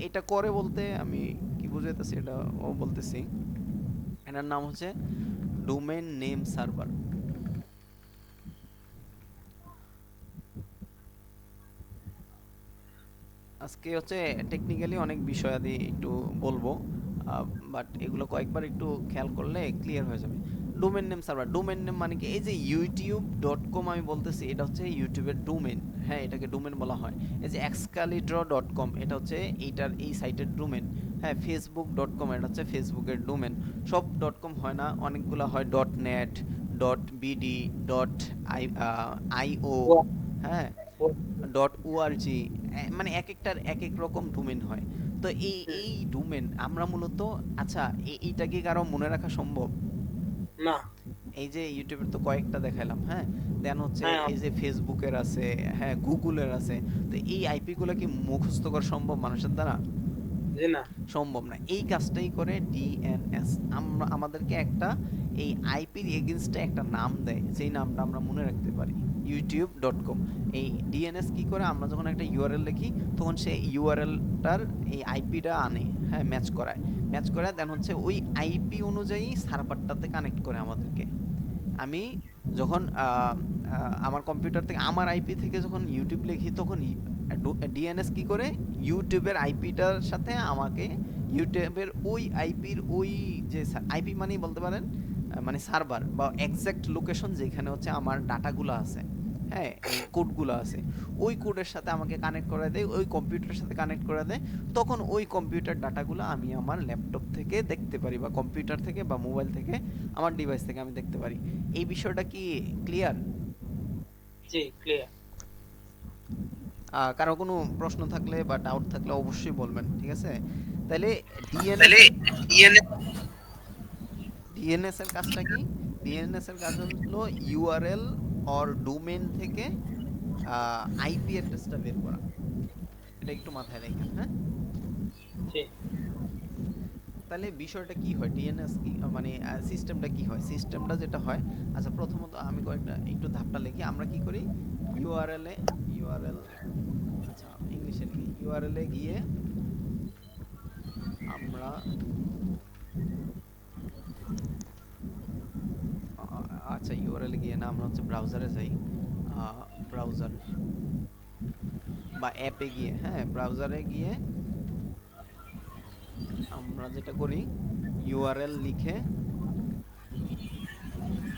এটা করে বলতে আমি কি বুঝাইতেছি এটা ও বলতেছি। এটার নাম হচ্ছে ডোমেইন নেম সার্ভার। আজকে হচ্ছে টেকনিক্যালি অনেক বিষয়াদি একটু বলবো, বাট এগুলো কয়েকবার একটু খেয়াল করলে ক্লিয়ার হয়ে যাবে। Domain name server, domain name মানে কি, এই যে youtube.com আমি বলতেছি, এটা হচ্ছে ইউটিউবের ডোমেন, হ্যাঁ এটাকে ডোমেন বলা হয়। এই যে excalibur.com এটা হচ্ছে এইটার এই সাইটের ডোমেন। হ্যাঁ facebook.com এটা হচ্ছে ফেসবুকের ডোমেন। সব ডট কম হয় না, অনেকগুলো হয় dot net, dot BD, dot IO, হ্যাঁ ডট ওআরজি, মানে এক একটার এক এক রকম ডোমেন হয়। তো এই ডোমেন আমরা মূলত, আচ্ছা এইটা কি কারো মনে রাখা সম্ভব? না। এই যে ইউটিউবের তো কয়েকটা দেখাইলাম, হ্যাঁ দেন হচ্ছে হ্যাঁ। এই যে ফেসবুকের আছে, হ্যাঁ গুগলের আছে। তো এই আইপি গুলা কি মুখস্থ করা সম্ভব মানুষের দ্বারা? জি না। সম্ভব না। এই কাজটাই করে ডিএনএস। আমরা আমাদেরকে একটা এই আইপির এগেইনস্টে একটা নাম দেয়, যেই নামটা আমরা মনে রাখতে পারি, youtube.com। এই ডিএনএস কি করে, আমরা যখন একটা ইউআরএল লিখি তখন সে ইউআরএলটার এই আইপিটা আনে, হ্যাঁ ম্যাচ করে দেন হচ্ছে ওই আইপি অনুযায়ী সার্ভারটাতে কানেক্ট করে আমাদেরকে। আমি যখন আমার কম্পিউটার থেকে আমার আইপি থেকে যখন ইউটিউব লিখি তখন ডিএনএস কি করে ইউটিউবের আইপিটার সাথে আমাকে ইউটিউবের ওই আইপির ওই যে আইপি মানেই বলতে পারেন মানে সার্ভার বা এক্সাক্ট লোকেশন যেখানে হচ্ছে আমার ডাটাগুলো আছে, হ্যাঁ এই কোডগুলো আছে, ওই কোডের সাথে আমাকে কানেক্ট করে দেয়, ওই কম্পিউটারের সাথে কানেক্ট করে দেয়। তখন ওই কম্পিউটার ডাটাগুলো আমি আমার ল্যাপটপ থেকে দেখতে পারি, বা কম্পিউটার থেকে বা মোবাইল থেকে, আমার ডিভাইস থেকে আমি দেখতে পারি। এই বিষয়টা কি ক্লিয়ার? জি ক্লিয়ার। কারো কোনো প্রশ্ন থাকলে বা ডাউট থাকলে অবশ্যই বলবেন, ঠিক আছে? তাহলে ডিএনএস তাহলে এর ডিএনএ। ডিএনএস এর কাজটা কি? ডিএনএস এর কাজ হলো ইউআরএল অর ডোমেন থেকে আইপি অ্যাড্রেসটা বের করা। এটা একটু মাথায় রাখেন, হ্যাঁ। জি। তাহলে বিষয়টা কি হয়, ডিএনএস কি মানে সিস্টেমটা কি হয়, সিস্টেমটা যেটা হয়, আচ্ছা প্রথমত আমি কয়েকটা একটু ধাপটা লিখি। আমরা কি করি, ইউআরএল, আচ্ছা ইংলিশে লিখি, ইউআরএল এ গিয়ে আমরা আচ্ছা ইউআরএল এ গিয়ে না, আমরা হচ্ছে ব্রাউজারে যাই, ব্রাউজার বা অ্যাপে গিয়ে, হ্যাঁ ব্রাউজারে গিয়ে আমরা যেটা করি ইউআরএল লিখে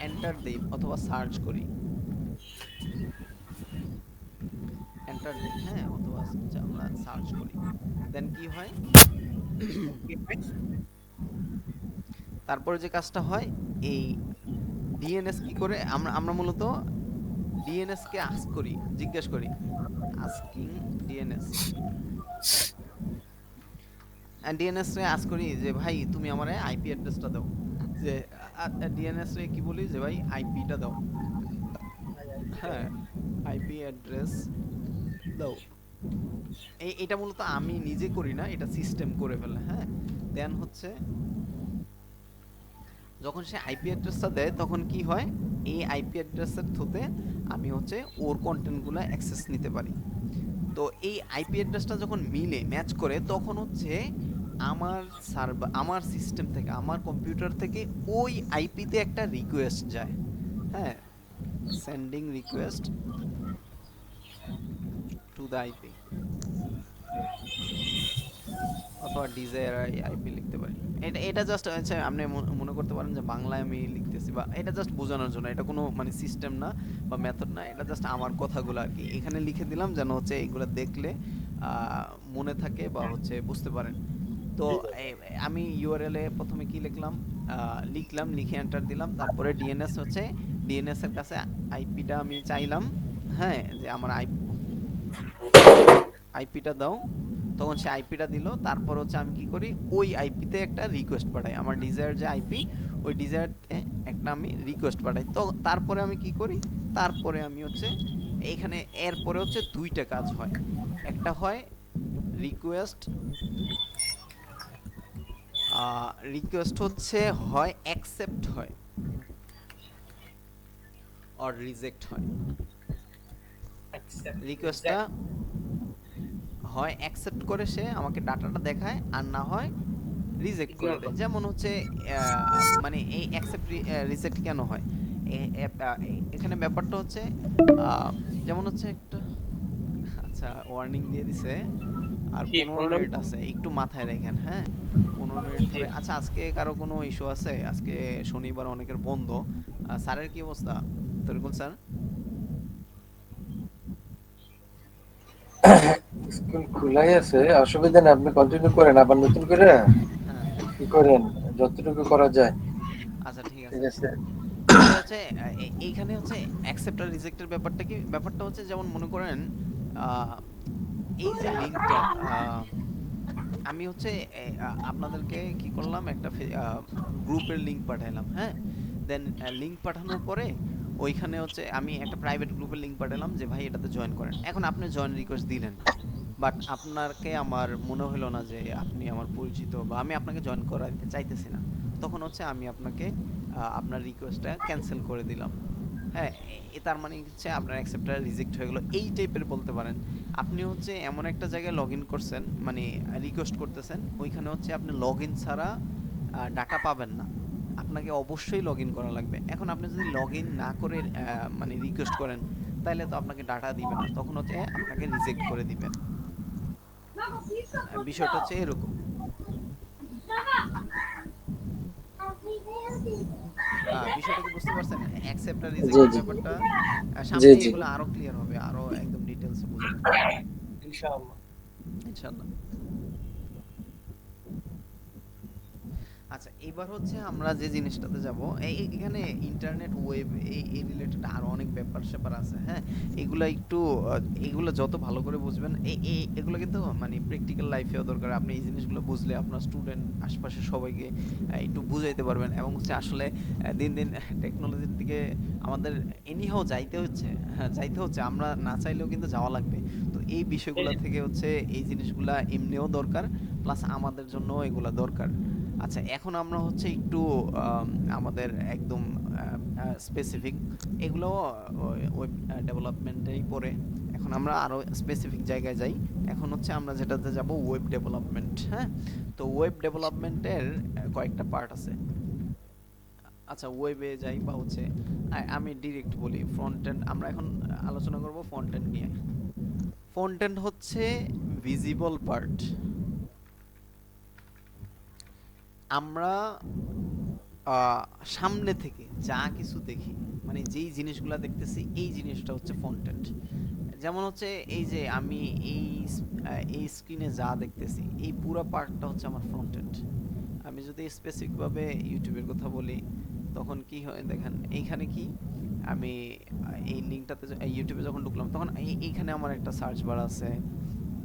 এন্টার দেই অথবা সার্চ করি, এন্টার দেই, হ্যাঁ অথবা হচ্ছে আমরা সার্চ করি। দেন কি হয়, তারপরে যে কাজটা হয়, এই ডিএনএস কি করে, আমরা আমরা মূলত ডিএনএস কে আস্ক করি, জিজ্ঞেস করি, আস্কিং ডিএনএস, ডিএনএস রে আস্ক করি যে ভাই তুমি আমারে আইপি অ্যাড্রেসটা দাও, যে ডিএনএস রে কি বলি যে ভাই আইপিটা দাও, হ্যাঁ আইপি অ্যাড্রেস দাও। এটা মূলত আমি নিজে করি না, এটা সিস্টেম করে ফেলে। হ্যাঁ, দেন হচ্ছে যখন সে আইপি অ্যাড্রেসটা দেয় তখন কি হয়, এই আইপি অ্যাড্রেসের থ্রুতে আমি হচ্ছে ওর কন্টেন্টগুলো অ্যাক্সেস নিতে পারি। তো এই আইপি অ্যাড্রেসটা যখন মিলে ম্যাচ করে তখন হচ্ছে আমার সার্ভার, আমার সিস্টেম থেকে, আমার কম্পিউটার থেকে ওই আইপিতে একটা রিকোয়েস্ট যায়। হ্যাঁ, sending request to the IP, অথবা ডিজায়ার আইপি লিখতে পারি। এটা জাস্ট হচ্ছে আপনি মনে করতে পারেন যে বাংলায় আমি লিখতেছি, বা এটা জাস্ট বোঝানোর জন্য, এটা কোনো মানে সিস্টেম না বা মেথড না, এটা জাস্ট আমার কথাগুলো আর কি এখানে লিখে দিলাম যেন হচ্ছে এইগুলো দেখলে মনে থাকে বা হচ্ছে বুঝতে পারেন। তো আমি ইউআরএল এ প্রথমে কি লিখলাম, লিখলাম, লিখে এন্টার দিলাম, তারপরে ডিএনএস হচ্ছে ডিএনএস এর কাছে আইপিটা আমি চাইলাম। হ্যাঁ, যে আমার আইপিটা দাও, তখন সে আইপিটা দিল। তারপর হচ্ছে আমি কি করি, ওই আইপিতে একটা রিকোয়েস্ট পাঠাই, আমার ডিজায়ার যে আইপি ওই ডিজায়ারতে একটা আমি রিকোয়েস্ট পাঠাই। তো তারপরে আমি কি করি, তারপরে আমি হচ্ছে এইখানে এরপরে হচ্ছে দুইটা কাজ হয়। একটা হয় রিকোয়েস্ট, রিকোয়েস্ট হচ্ছে হয় অ্যাকসেপ্ট হয় আর রিজেক্ট হয়। accept রিকোয়েস্টটা reject হয় অ্যাকসেপ্ট করে সে আমাকে ডাটাটা দেখায়, আর না হয় রিজেক্ট করে ignore দেয়। করে। যেমন হচ্ছে মানে এই অ্যাকসেপ্ট রিজেক্ট কেন হয়, এখানে ব্যাপারটা হচ্ছে যেমন হচ্ছে একটা, আচ্ছা ওয়ার্নিং দিয়ে দিছে আর কি 15 কোনো মিনিট আছে, একটু মাথায় রাখেন। হ্যাঁ, 15 মিনিট জি ধরে। আচ্ছা আজকে কারো কোনো ইস্যু আছে? আজকে শনিবার, অনেকের বন্ধ। স্যারের কি অবস্থা, তরিকুল স্যার? স্কুল খোলাই আছে, অসুবিধা নেই, আপনি কন্টিনিউ করেন, আবার নতুন করে হ্যাঁ, কি করেন যতটুকু করা যায়। আচ্ছা ঠিক ঠিক আছে। আছে। তাহলে হচ্ছে এইখানে হচ্ছে অ্যাকসেপ্ট আর রিজেক্টের ব্যাপারটা কি, ব্যাপারটা হচ্ছে যেমন মনে করেন আহ, এই যে লিঙ্কটা আমি হচ্ছে আপনাদেরকে কি করলাম, একটা গ্রুপের লিংক পাঠাইলাম। হ্যাঁ, দেন লিংক পাঠানোর পরে ওইখানে হচ্ছে আমি একটা প্রাইভেট গ্রুপের লিংক পাঠালাম যে ভাই এটাতে জয়েন করেন। এখন আপনি জয়েন রিকোয়েস্ট দিলেন, বাট আপনাকে আমার মনে হলো না যে আপনি আমার পরিচিত, বা আমি আপনাকে জয়েন করাতে চাইতেছি না। তখন হচ্ছে আমি আপনাকে আপনার রিকোয়েস্টটা ক্যান্সেল করে দিলাম। হ্যাঁ, তার মানে হচ্ছে আপনার অ্যাকসেপ্টটা রিজেক্ট হয়ে গেল, এই টাইপের বলতে পারেন। আপনি হচ্ছে এমন একটা জায়গায় লগ ইন করছেন, মানে রিকোয়েস্ট করতেছেন, ওইখানে হচ্ছে আপনি লগ ইন ছাড়া ডাটা পাবেন না, আপনাকে অবশ্যই লগ ইন করা লাগবে। এখন আপনি যদি লগ ইন না করে মানে রিকোয়েস্ট করেন, তাহলে তো আপনাকে ডাটা দিবে না, তখন হচ্ছে আপনাকে রিজেক্ট করে দিবে। বিষয়টা হচ্ছে এরকম। বিষয়টা কি বুঝতে পারছেন? অ্যাকসেপ্ট আর জি রিজেক্টের জি ব্যাপারটা জি সামনে জি। এগুলো আরো ক্লিয়ার হবে, আরো একদম ডিটেইলসে বুঝাবো ইনশাআল্লাহ। ইনশাআল্লাহ। আচ্ছা, এবার হচ্ছে আমরা যে জিনিসটাতে যাব, এখানে ইন্টারনেট, ওয়েব, এই রিলেটেড আরো অনেক ব্যাপার স্যাপার আছে। হ্যাঁ, এগুলা একটু এগুলো যত ভালো করে বুঝবেন, এগুলো কিন্তু মানে প্র্যাকটিক্যাল লাইফেও দরকার। আপনি এই জিনিসগুলো বুঝলে আপনার স্টুডেন্ট, আশপাশের সবাইকে একটু বুঝাইতে পারবেন। এবং হচ্ছে আসলে দিন দিন টেকনোলজির দিকে আমাদের এনিহাও যাইতে হচ্ছে। হ্যাঁ, যাইতে হচ্ছে, আমরা না চাইলেও কিন্তু যাওয়া লাগবে। তো এই এই বিষয়গুলো যে থেকে হচ্ছে এই জিনিসগুলা এমনিও দরকার, প্লাস আমাদের জন্য এগুলা দরকার। আচ্ছা, এখন আমরা হচ্ছে একটু আমাদের একদম স্পেসিফিক, এগুলো ওয়েব ডেভেলপমেন্টেই পড়ে। এখন আমরা আরো স্পেসিফিক জায়গায় যাই। এখন হচ্ছে আমরা যেটাতে যাব ওয়েব ডেভেলপমেন্ট। হ্যাঁ, তো ওয়েব ডেভেলপমেন্টের কয়েকটা পার্ট আছে। আচ্ছা, ওয়েবে যাই বা হচ্ছে আমি ডিরেক্ট বলি ফ্রন্ট এন্ড। আমরা এখন আলোচনা করব ফ্রন্ট এন্ড নিয়ে। ফ্রন্ট এন্ড হচ্ছে ভিজিবল পার্ট। আমরা সামনে থেকে যা কিছু দেখি, মানে যেই জিনিসগুলো দেখতেছি, এই জিনিসটা হচ্ছে ফ্রন্ট এন্ড। যেমন হচ্ছে এই যে আমি এই স্ক্রিনে যা দেখতেছি, এই পুরো পার্টটা হচ্ছে আমার ফ্রন্ট এন্ড। আমি যদি স্পেসিফিক ভাবে ইউটিউবের কথা বলি, তখন কি হয় দেখেন, এইখানে কি আমি এই লিঙ্কটাতে ইউটিউবে যখন ঢুকলাম, তখন এইখানে আমার একটা সার্চ বার আছে।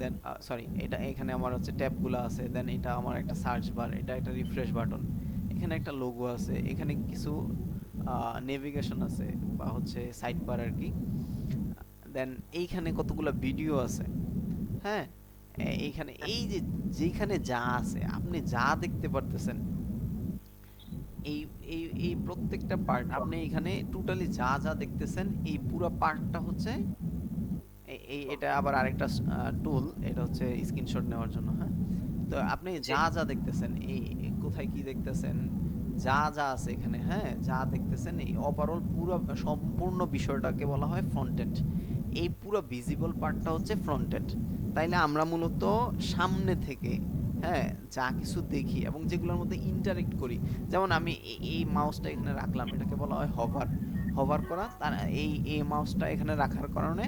দেন সরি, এটা এখানে আমার হচ্ছে ট্যাবগুলো আছে। দেন এটা আমার একটা সার্চ বার, এটা একটা রিফ্রেশ বাটন, এখানে একটা লোগো আছে, এখানে কিছু নেভিগেশন আছে বা হচ্ছে সাইড বার আর কি। দেন এইখানে কতগুলো ভিডিও আছে, হ্যাঁ, এইখানে এই যে যেখানে যা আছে আপনি যা দেখতে পারতেছেন, এই এই এই প্রত্যেকটা পার্ট আপনি এখানে টোটালি যা যা দেখতেছেন এই পুরো পার্টটা হচ্ছে এটা আবার আরেকটা টুল, এটা হচ্ছে স্ক্রিনশট নেওয়ার জন্য, হ্যাঁ। তো আপনি যা যা দেখতেছেন, এই কোথায় কি দেখতেছেন, যা যা আছে এখানে, হ্যাঁ, যা দেখতেছেন এই ওভারঅল পুরো সম্পূর্ণ বিষয়টাকে বলা হয় ফ্রন্ট এন্ড। এই পুরো ভিজিবল পার্টটা হচ্ছে ফ্রন্ট এন্ড। তাইলে আমরা মূলত সামনে থেকে, হ্যাঁ, যা কিছু দেখি এবং যেগুলোর মধ্যে ইন্টারেক্ট করি, যেমন আমি এই মাউসটা এখানে রাখলাম, এটাকে বলা হয় হভার। হভার করা, তার এই মাউসটা এখানে রাখার কারণে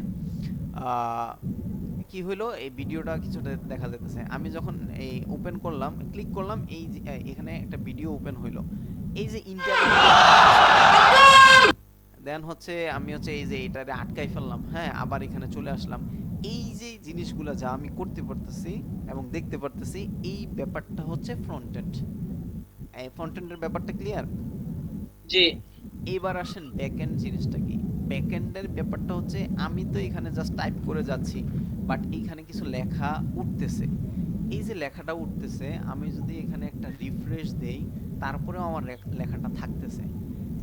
কি হইলো, এই ভিডিওটা কিছুটা দেখা যাইতেছে। আমি যখন এই ওপেন করলাম, ক্লিক করলাম, এই যে এখানে একটা ভিডিও ওপেন হইলো, এই যে দেন হচ্ছে আমি হচ্ছে এই যে এটারে আটকাই ফেললাম, হ্যাঁ, আবার এখানে চলে আসলাম। এই যে জিনিসগুলো যা আমি করতে পারতেছি এবং দেখতে পারতেছি, এই ব্যাপারটা হচ্ছে ফ্রন্ট এন্ড। এই ফ্রন্ট এন্ডের ব্যাপারটা ক্লিয়ার? জি। এবার আসেন ব্যাকএন্ড জিনিসটা কি। ব্যাকএন্ডের ব্যাপারটা হচ্ছে আমি তো এখানে জাস্ট টাইপ করে যাচ্ছি, বাট এখানে কিছু লেখা উঠতেছে। এই যে লেখাটা উঠতেছে, আমি যদি এখানে একটা রিফ্রেশ দেই, তারপরেও আমার লেখাটা থাকতেছে।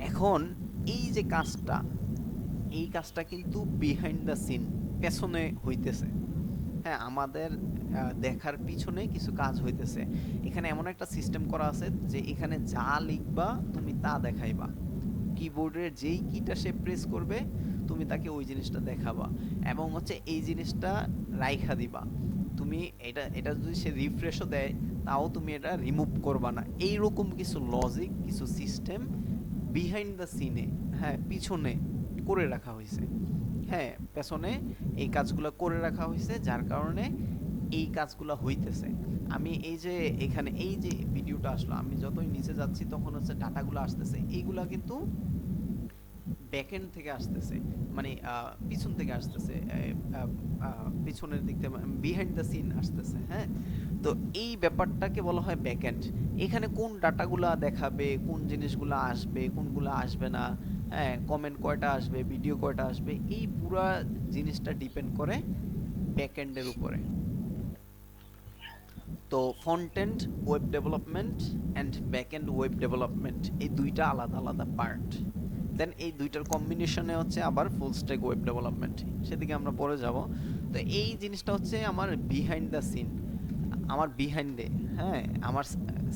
এখন এই যে কাজটা, এই কাজটা কিন্তু বিহাইন্ড দ্য সিন, পেছনে হইতেছে, হ্যাঁ, আমাদের দেখার পিছনে কিছু কাজ হইতেছে। এখানে এমন একটা সিস্টেম করা আছে যে এখানে যা লিখবা তুমি তা দেখাইবা, কিবোর্ডের যেই কিটা সে প্রেস করবে তুমি তাকে ওই জিনিসটা দেখাবা, এবং হচ্ছে এই জিনিসটা রাইখা দিবা। তুমি এটা এটা যদি সে রিফ্রেশও দেয় তাও তুমি এটা রিমুভ করবা না। এইরকম কিছু লজিক, কিছু সিস্টেম বিহাইন্ড দ্য সিনে, হ্যাঁ, পিছনে করে রাখা হয়েছে, হ্যাঁ, পেছনে এই কাজগুলো করে রাখা হয়েছে, যার কারণে এই কাজগুলো হইতেছে। আমি এই যে এখানে এই যে ভিডিওটা আসলো, আমি যতই নিচে যাচ্ছি তখন হচ্ছে ডাটাগুলো আসতেছে, এইগুলা কিন্তু ব্যাকএন্ড থেকে আসতেছে, মানে পিছন থেকে আসতেছে, পিছনের দিক থেকে, বিহাইন্ড দ্য সিন আসতেছে, হ্যাঁ। তো এই ব্যাপারটাকে বলা হয় ব্যাকএন্ড। এখানে কোন ডাটাগুলা দেখাবে, কোন জিনিসগুলো আসবে, কোনগুলো আসবে না, হ্যাঁ, কমেন্ট কয়টা আসবে, ভিডিও কয়টা আসবে, এই পুরা জিনিসটা ডিপেন্ড করে ব্যাকএন্ডের উপরে। তো front end web development and back end web development, এই দুইটা আলাদা আলাদা পার্ট। দেন এই দুইটার কম্বিনেশনে হচ্ছে আবার ফুল স্ট্যাক ওয়েব ডেভেলপমেন্ট, সেদিকে আমরা পরে যাব। তো এই জিনিসটা হচ্ছে আমার বিহাইন্ড দ্য সিন, আমার বিহাইন্ডে, হ্যাঁ, আমার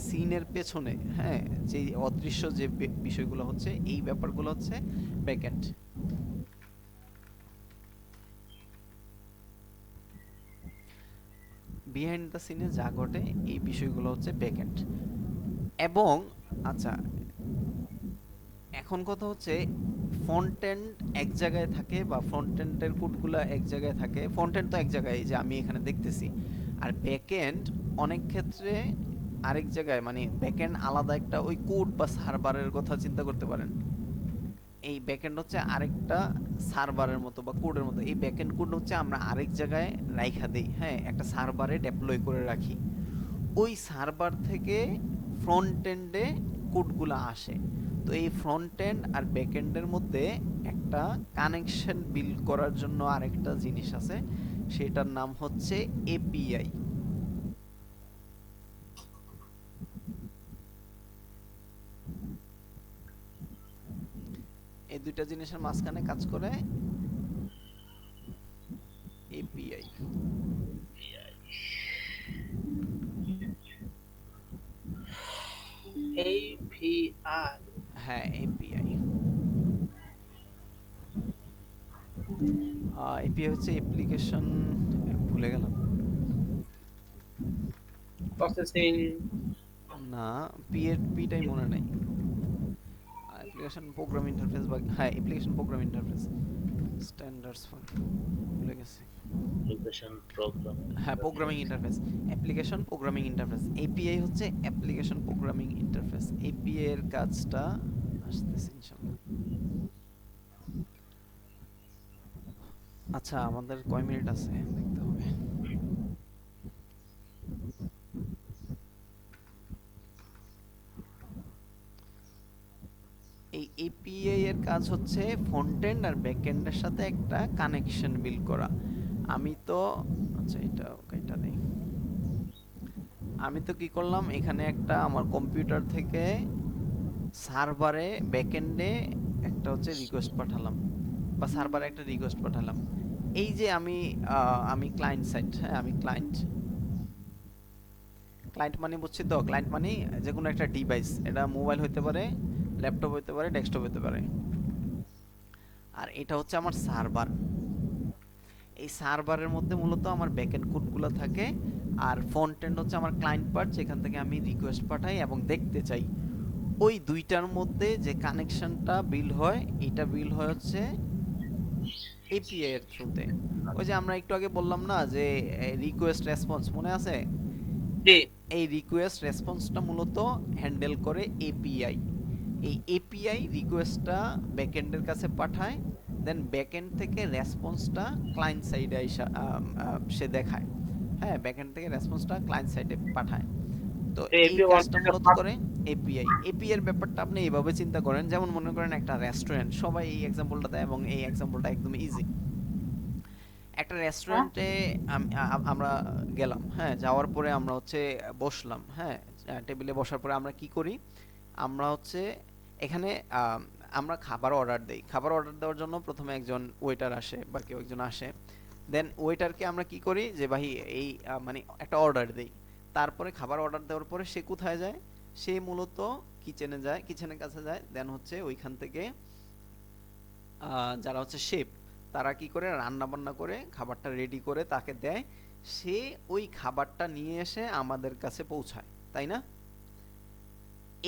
সিনের পেছনে, হ্যাঁ, যে অদৃশ্য যে বিষয়গুলো হচ্ছে, এই ব্যাপারগুলো হচ্ছে ব্যাকএন্ড। বিহাইন্ড দ্য সিনে যা ঘটে এই বিষয়গুলো হচ্ছে ব্যাকএন্ড। এবং আচ্ছা, এখন কথা হচ্ছে ফ্রন্ট এন্ড এক জায়গায় থাকে বা ফ্রন্ট এন্ডের কোডগুলো এক জায়গায় থাকে, ফ্রন্ট এন্ড তো এক জায়গায় যে আমি এখানে দেখতেছি, আর ব্যাক এন্ড অনেক ক্ষেত্রে আরেক জায়গায়, মানে ব্যাক এন্ড আলাদা একটা ওই কোড বা সার্ভারের কথা চিন্তা করতে পারেন। এই ব্যাকএন্ড হচ্ছে আরেকটা সার্ভারের মতো বা কোডের মতো। এই ব্যাকএন্ড কোড হচ্ছে আমরা আরেক জায়গায় রাইখা দেই, হ্যাঁ, একটা সার্ভারে ডেপ্লয় করে রাখি, ওই সার্ভার থেকে ফ্রন্ট এন্ডে কোডগুলো আসে। তো এই ফ্রন্ট এন্ড আর ব্যাক এন্ডের মধ্যে একটা কানেকশন বিল্ড করার জন্য আরেকটা জিনিস আছে, সেটার নাম হচ্ছে এপিআই। এই দুইটা জিনিসের মাঝখানে কাজ করে এপিআই। এপিআই, হ্যাঁ, এপিআই। এপিআই হচ্ছে অ্যাপ্লিকেশন, ভুলে গেলাম, প্রসেসিং, না, পিটাই মনে নাই, অ্যাপ্লিকেশন প্রোগ্রাম ইন্টারফেস বা, হ্যাঁ, application program interface, standards for, ভুলে গেছি, অ্যাপ্লিকেশন প্রোগ্রাম, হ্যাঁ, programming interface, application programming interface. API হচ্ছে অ্যাপ্লিকেশন প্রোগ্রামিং ইন্টারফেস। এপিআই এর কাজটা আসতেছে ইনশাআল্লাহ। আচ্ছা, আমাদের কয় মিনিট আছে দেখতে হবে। এই এপিআই এর কাজ হচ্ছে ফ্রন্ট এন্ড আর ব্যাক এন্ডের সাথে একটা কানেকশন বিল্ড করা। আমি তো আচ্ছা এটা নেই, আমি তো কি করলাম এখানে একটা আমার কম্পিউটার থেকে সার্ভারে ব্যাক এন্ডে একটা হচ্ছে রিকোয়েস্ট পাঠালাম, বা সার্ভারে একটা রিকোয়েস্ট পাঠালাম। এই যে আমি ক্লায়েন্ট সাইড, হ্যাঁ আমি ক্লায়েন্ট মানে বুঝছি তো, ক্লায়েন্ট মানে যে কোনো একটা ডিভাইস, এটা মোবাইল হতে পারে, ল্যাপটপ হতে পারে, ডেস্কটপ হতে পারে। আর এটা হচ্ছে আমার সার্ভার। এই সার্ভারের মধ্যে মূলত আমার ব্যাকএন্ড কোডগুলো থাকে, আর ফ্রন্ট এন্ড হচ্ছে আমার ক্লায়েন্ট পার্ট, যেখান থেকে আমি রিকোয়েস্ট পাঠাই এবং দেখতে চাই। ওই দুইটার মধ্যে যে কানেকশনটা বিল্ড হয়, এটা বিল্ড হয় হচ্ছে এপিআই এর থ্রুতে। ওই যে আমরা একটু আগে বললাম না যে রিকোয়েস্ট রেসপন্স, মনে আছে? জি এই রিকোয়েস্ট রেসপন্সটা মূলত হ্যান্ডেল করে এপিআই। এই এপিআই রিকোয়েস্টটা ব্যাকএন্ডের কাছে পাঠায়, দেন ব্যাকএন্ড থেকে রেসপন্সটা ক্লায়েন্ট সাইডে সে দেখায়। হ্যাঁ, ব্যাকএন্ড থেকে রেসপন্সটা ক্লায়েন্ট সাইডে পাঠায়। তো এই কাজটা মূলত করে এপিআই। এপিআই এর ব্যাপারটা আপনি এইভাবে চিন্তা করেন, যেমন মনে করেন একটা রেস্টুরেন্ট, সবাই এই এক্সাম্পলটা দেয় এবং এই এক্সাম্পলটা একদম ইজি। একটা রেস্টুরেন্টে আমরা গেলাম, হ্যাঁ, যাওয়ার পরে আমরা হচ্ছে বসলাম, হ্যাঁ, টেবিলে বসার পরে আমরা কি করি, আমরা হচ্ছে এখানে আমরা খাবার অর্ডার দেই। খাবার অর্ডার দেওয়ার জন্য প্রথমে একজন ওয়েটার আসে বা কেউ একজন আসে, দেন ওয়েটারকে আমরা কি করি যে ভাই এই মানে একটা অর্ডার দেই। তারপরে খাবার অর্ডার দেওয়ার পরে সে কোথায় যায়, সে মূলত কিচেনে যায়, কিচেনের কাছে যায়, দেন হচ্ছে ওইখান থেকে যারা হচ্ছে শেফ, তারা কি করে রান্না বান্না করে খাবারটা রেডি করে তাকে দেয়, সে ওই খাবারটা নিয়ে এসে আমাদের কাছে পৌঁছায়, তাই না?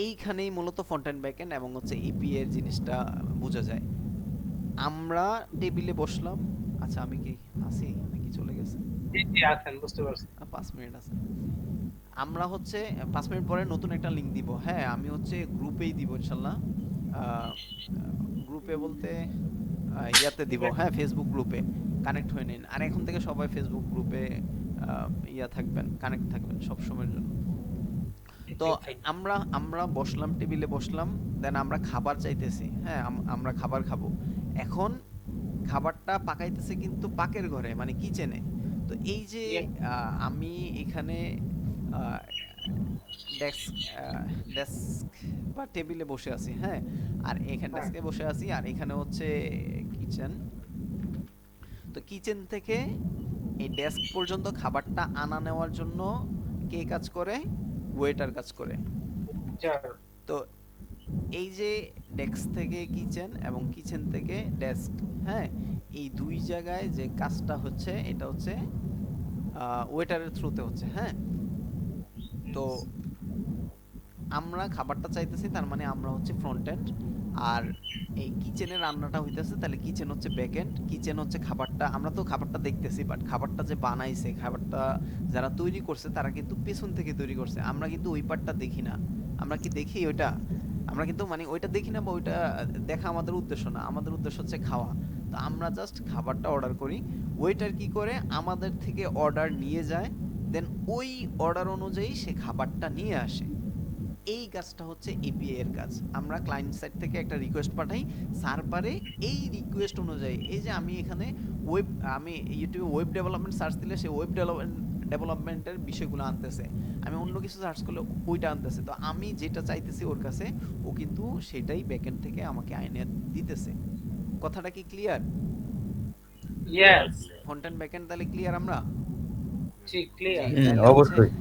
এইখানেই মূলত ফ্রন্ট এন্ড ব্যাক এন্ড এবং হচ্ছে এপিআই এর জিনিসটা বোঝা যায়। আমরা টেবিলে বসলাম, আচ্ছা আমি কি আছি নাকি চলে গেছে? জি আছেন, বুঝতে পারছি। 5 মিনিট আছে। আমরা হচ্ছে 5 মিনিট পরে নতুন একটা লিংক দিব, হ্যাঁ আমি হচ্ছে গ্রুপেই দিব ইনশাআল্লাহ। গ্রুপে বলতে ইয়াতে দিব, হ্যাঁ ফেসবুক গ্রুপে কানেক্ট হয়ে নিন। আর এখন থেকে সবাই ফেসবুক গ্রুপে ইয়া থাকবেন, কানেক্ট থাকবেন সব সময়ের জন্য। তো আমরা বসলাম, টেবিলে বসলাম, দেন আমরা খাবার চাইতেছি, হ্যাঁ আমরা খাবার খাবো। এখন খাবারটা পাকাইতেছে কিন্তু পাকের ঘরে, মানে কিচেনে। তো এই যে আমি এখানে ডেস্ক বা টেবিলে বসে আছি, হ্যাঁ, আর এখানে ডেস্কে বসে আছি, আর এখানে হচ্ছে কিচেন। তো কিচেন থেকে এই ডেস্ক পর্যন্ত খাবারটা আনা নেওয়ার জন্য কে কাজ করে? ওয়েটার কাজ করে। তো এই যে ডেস্ক থেকে কিচেন এবং কিচেন থেকে ডেস্ক, হ্যাঁ, এই দুই জায়গায় যে কাজটা হচ্ছে এটা হচ্ছে ওয়েটারের থ্রুতে হচ্ছে, হ্যাঁ। তো আমরা খাবারটা চাইতেছি, তার মানে আমরা হচ্ছে ফ্রন্ট এন্ড, আর এই কিচেনে রান্নাটা হইতেছে, তাহলে কিচেন হচ্ছে ব্যাক এন্ড। কিচেন হচ্ছে খাবারটা, আমরা তো খাবারটা দেখতেছি, বাট খাবারটা যে বানাইছে, খাবারটা যারা তৈরি করছে তারা কিন্তু পেছন থেকে তৈরি করছে, আমরা কিন্তু ওই পার্টটা দেখি না। আমরা কি দেখি ওইটা? আমরা কিন্তু মানে ওইটা দেখি না, বা ওইটা দেখা আমাদের উদ্দেশ্য না, আমাদের উদ্দেশ্য হচ্ছে খাওয়া। তো আমরা জাস্ট খাবারটা অর্ডার করি, ওয়েটার কি করে আমাদের থেকে অর্ডার নিয়ে যায়, দেন ওই অর্ডার অনুযায়ী সে খাবারটা নিয়ে আসে। এই কাজটা হচ্ছে এপিআই এর কাজ। আমরা ক্লায়েন্ট সাইড থেকে একটা রিকোয়েস্ট পাঠাই সার্ভারে, এই রিকোয়েস্ট অনুযায়ী এই যে আমি এখানে আমি ইউটিউবে ওয়েব ডেভেলপমেন্ট সার্চ দিলে সে ওয়েব ডেভেলপমেন্টের বিষয়গুলো আনতেছে, আমি অন্য কিছু সার্চ করলে ওইটা আনতেছে। তো আমি যেটা চাইতেছি ওর কাছে, ও কিন্তু সেটাই ব্যাকএন্ড থেকে আমাকে আইনে দিতেছে। কথাটা কি clear? Yes, front end backend তাহলে ক্লিয়ার আমরা? জি ক্লিয়ার। অবশ্যই।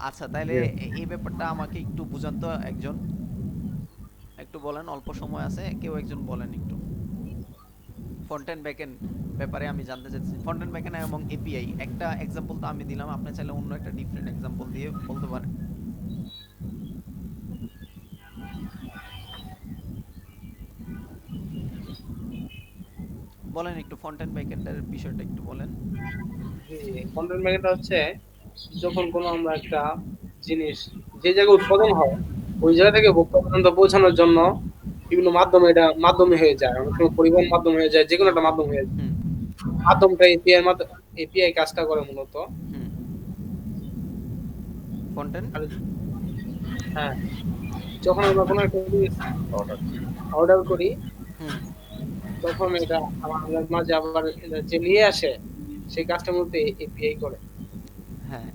আচ্ছা, তাহলে এই ব্যাপারটা আমাকে একটু বুঝান তো, একজন একটু বলেন, অল্প সময় আছে, কেউ একজন বলেন একটু। ফ্রন্ট এন্ড ব্যাকএন্ড ব্যাপারে আমি জানতে চাচ্ছি, ফ্রন্ট এন্ড ব্যাকএন্ড এবং এপিআই। একটা एग्जांपल তো আমি দিলাম, আপনি চাইলে অন্য একটা ডিফারেন্ট एग्जांपल দিয়ে বলতে পারেন। বলেন একটু ফ্রন্ট এন্ড ব্যাকএন্ডের বিষয়টা একটু বলেন। কন্টেন্ট ম্যানেজমেন্ট হচ্ছে যখন কোনো আমরা একটা জিনিস যে জায়গায় উৎপাদন হয় ওই জায়গা থেকে ভোক্তা পর্যন্ত পৌঁছানোর জন্য বিভিন্ন মাধ্যমে, এটা মাধ্যমে হয়ে যায়, অনেক সময় পরিবহন মাধ্যম হয়ে যায়, যে কোনো একটা মাধ্যম হয়ে যায়। মাধ্যমটা এপিআই এপিআই কাজটা করে মূলত। ফ্রন্ট এন্ড, হ্যাঁ, যখন আমরা কোনো একটা জিনিস অর্ডার করি, হুম তখন এটা আমার মাঝে আবার যে নিয়ে আসে সেই কাস্টমার তো এপিআই করে। হ্যাঁ,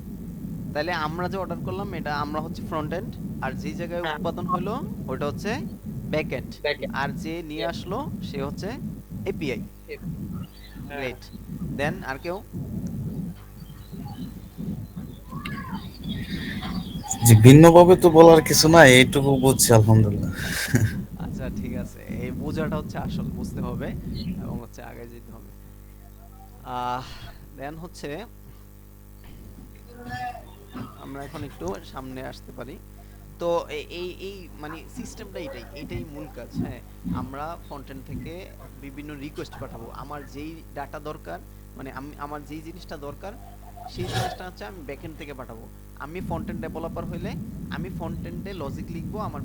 তাহলে আমরা যে অর্ডার করলাম এটা আমরা হচ্ছে ফ্রন্ট এন্ড, আর যে জায়গায় হ্যাঁ, উৎপাদন হলো ওটা হচ্ছে ব্যাক এন্ড, দেখেন। আর যে নিয়ে আসলো সে হচ্ছে এপিআই। হ্যাঁ, গ্রেট। দেন আর কেউ? জি, ভিন্নভাবে তো বলার কিছু নাই, এইটুকু বুঝছি আলহামদুলিল্লাহ। আচ্ছা ঠিক আছে, এই বোঝাটা হচ্ছে আসল, বুঝতে হবে এবং হচ্ছে আগে যেতে হবে। আহ দেন হচ্ছে আমরা এখন একটু সামনে আসতে পারি। তো এই এই মানে সিস্টেমটা এটাই, এটাই মূল কাজ। হ্যাঁ, আমরা ফ্রন্ট এন্ড থেকে বিভিন্ন রিকোয়েস্ট পাঠাবো, আমার যেই ডাটা দরকার, মানে আমি আমার যেই জিনিসটা দরকার সেই জিনিসটা হচ্ছে আমি ব্যাকএন্ড থেকে পাঠাবো। আমি ফ্রন্ট এন্ড ডেভেলপার হইলে আমি ফ্রন্ট এন্ডে লজিক লিখবো, আমার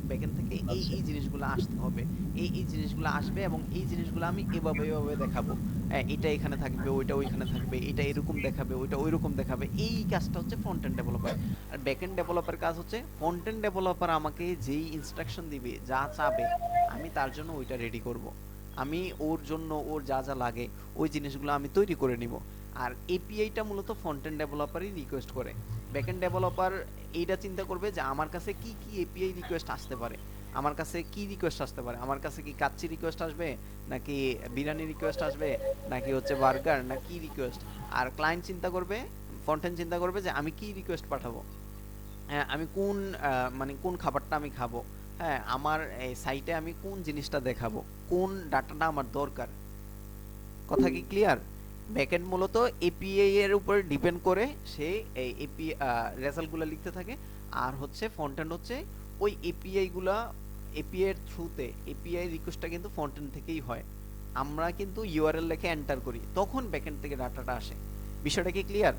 ব্যাকএন্ড থেকে এই আচ্ছা। এই জিনিসগুলো আসতে হবে, এই এই জিনিসগুলো আসবে এবং এই জিনিসগুলো আমি এভাবে এভাবে দেখাবো। হ্যাঁ, এটা এখানে থাকবে, ওইটা ওইখানে থাকবে, এটা এরকম দেখাবে, ওইটা ওইরকম দেখাবে। এই কাজটা হচ্ছে ফ্রন্ট এন্ড ডেভেলপার। আর ব্যাকএন্ড ডেভেলপার কাজ হচ্ছে ফ্রন্ট এন্ড ডেভেলপার আমাকে যেই ইনস্ট্রাকশন দিবে, যা চাবে, আমি তার জন্য ওইটা রেডি করব। আমি ওর জন্য ওর যা যা লাগে ওই জিনিসগুলো আমি তৈরি করে নিব। আর এপিআইটা মূলত ফ্রন্ট এন্ড ডেভেলপারই রিকোয়েস্ট করে। ব্যাকএন্ড ডেভেলপার এইটা চিন্তা করবে যে আমার কাছে কি কি এপিআই রিকোয়েস্ট আসতে পারে, আমার কাছে কি রিকোয়েস্ট আসতে পারে, আমার কাছে কি কাচ্চি রিকোয়েস্ট আসবে, নাকি বিরিয়ানি রিকোয়েস্ট আসবে, নাকি হচ্ছে বার্গার, না কি রিকোয়েস্ট। আর ক্লায়েন্ট চিন্তা করবে, ফ্রন্ট এন্ড চিন্তা করবে যে আমি কি রিকোয়েস্ট পাঠাবো। হ্যাঁ, আমি কোন মানে কোন খাবারটা আমি খাবো। হ্যাঁ, আমার এই সাইটে আমি কোন জিনিসটা দেখাবো, কোন ডাটাটা আমার দরকার। কথা কি ক্লিয়ার? ব্যাকএন্ড মূলত এপিআই এর উপর ডিপেন্ড করে সে এই এপি রেজাল্টগুলো লিখতে থাকে। আর হচ্ছে ফ্রন্ট এন্ড হচ্ছে ওই এপিআই গুলা, এপিআই এর থ্রুতে এপিআই রিকোয়েস্টটা কিন্তু ফ্রন্ট এন্ড থেকেই হয়। আমরা কিন্তু ইউআরএল লিখে এন্টার করি, তখন ব্যাকএন্ড থেকে ডাটাটা আসে। বিষয়টা কি ক্লিয়ার?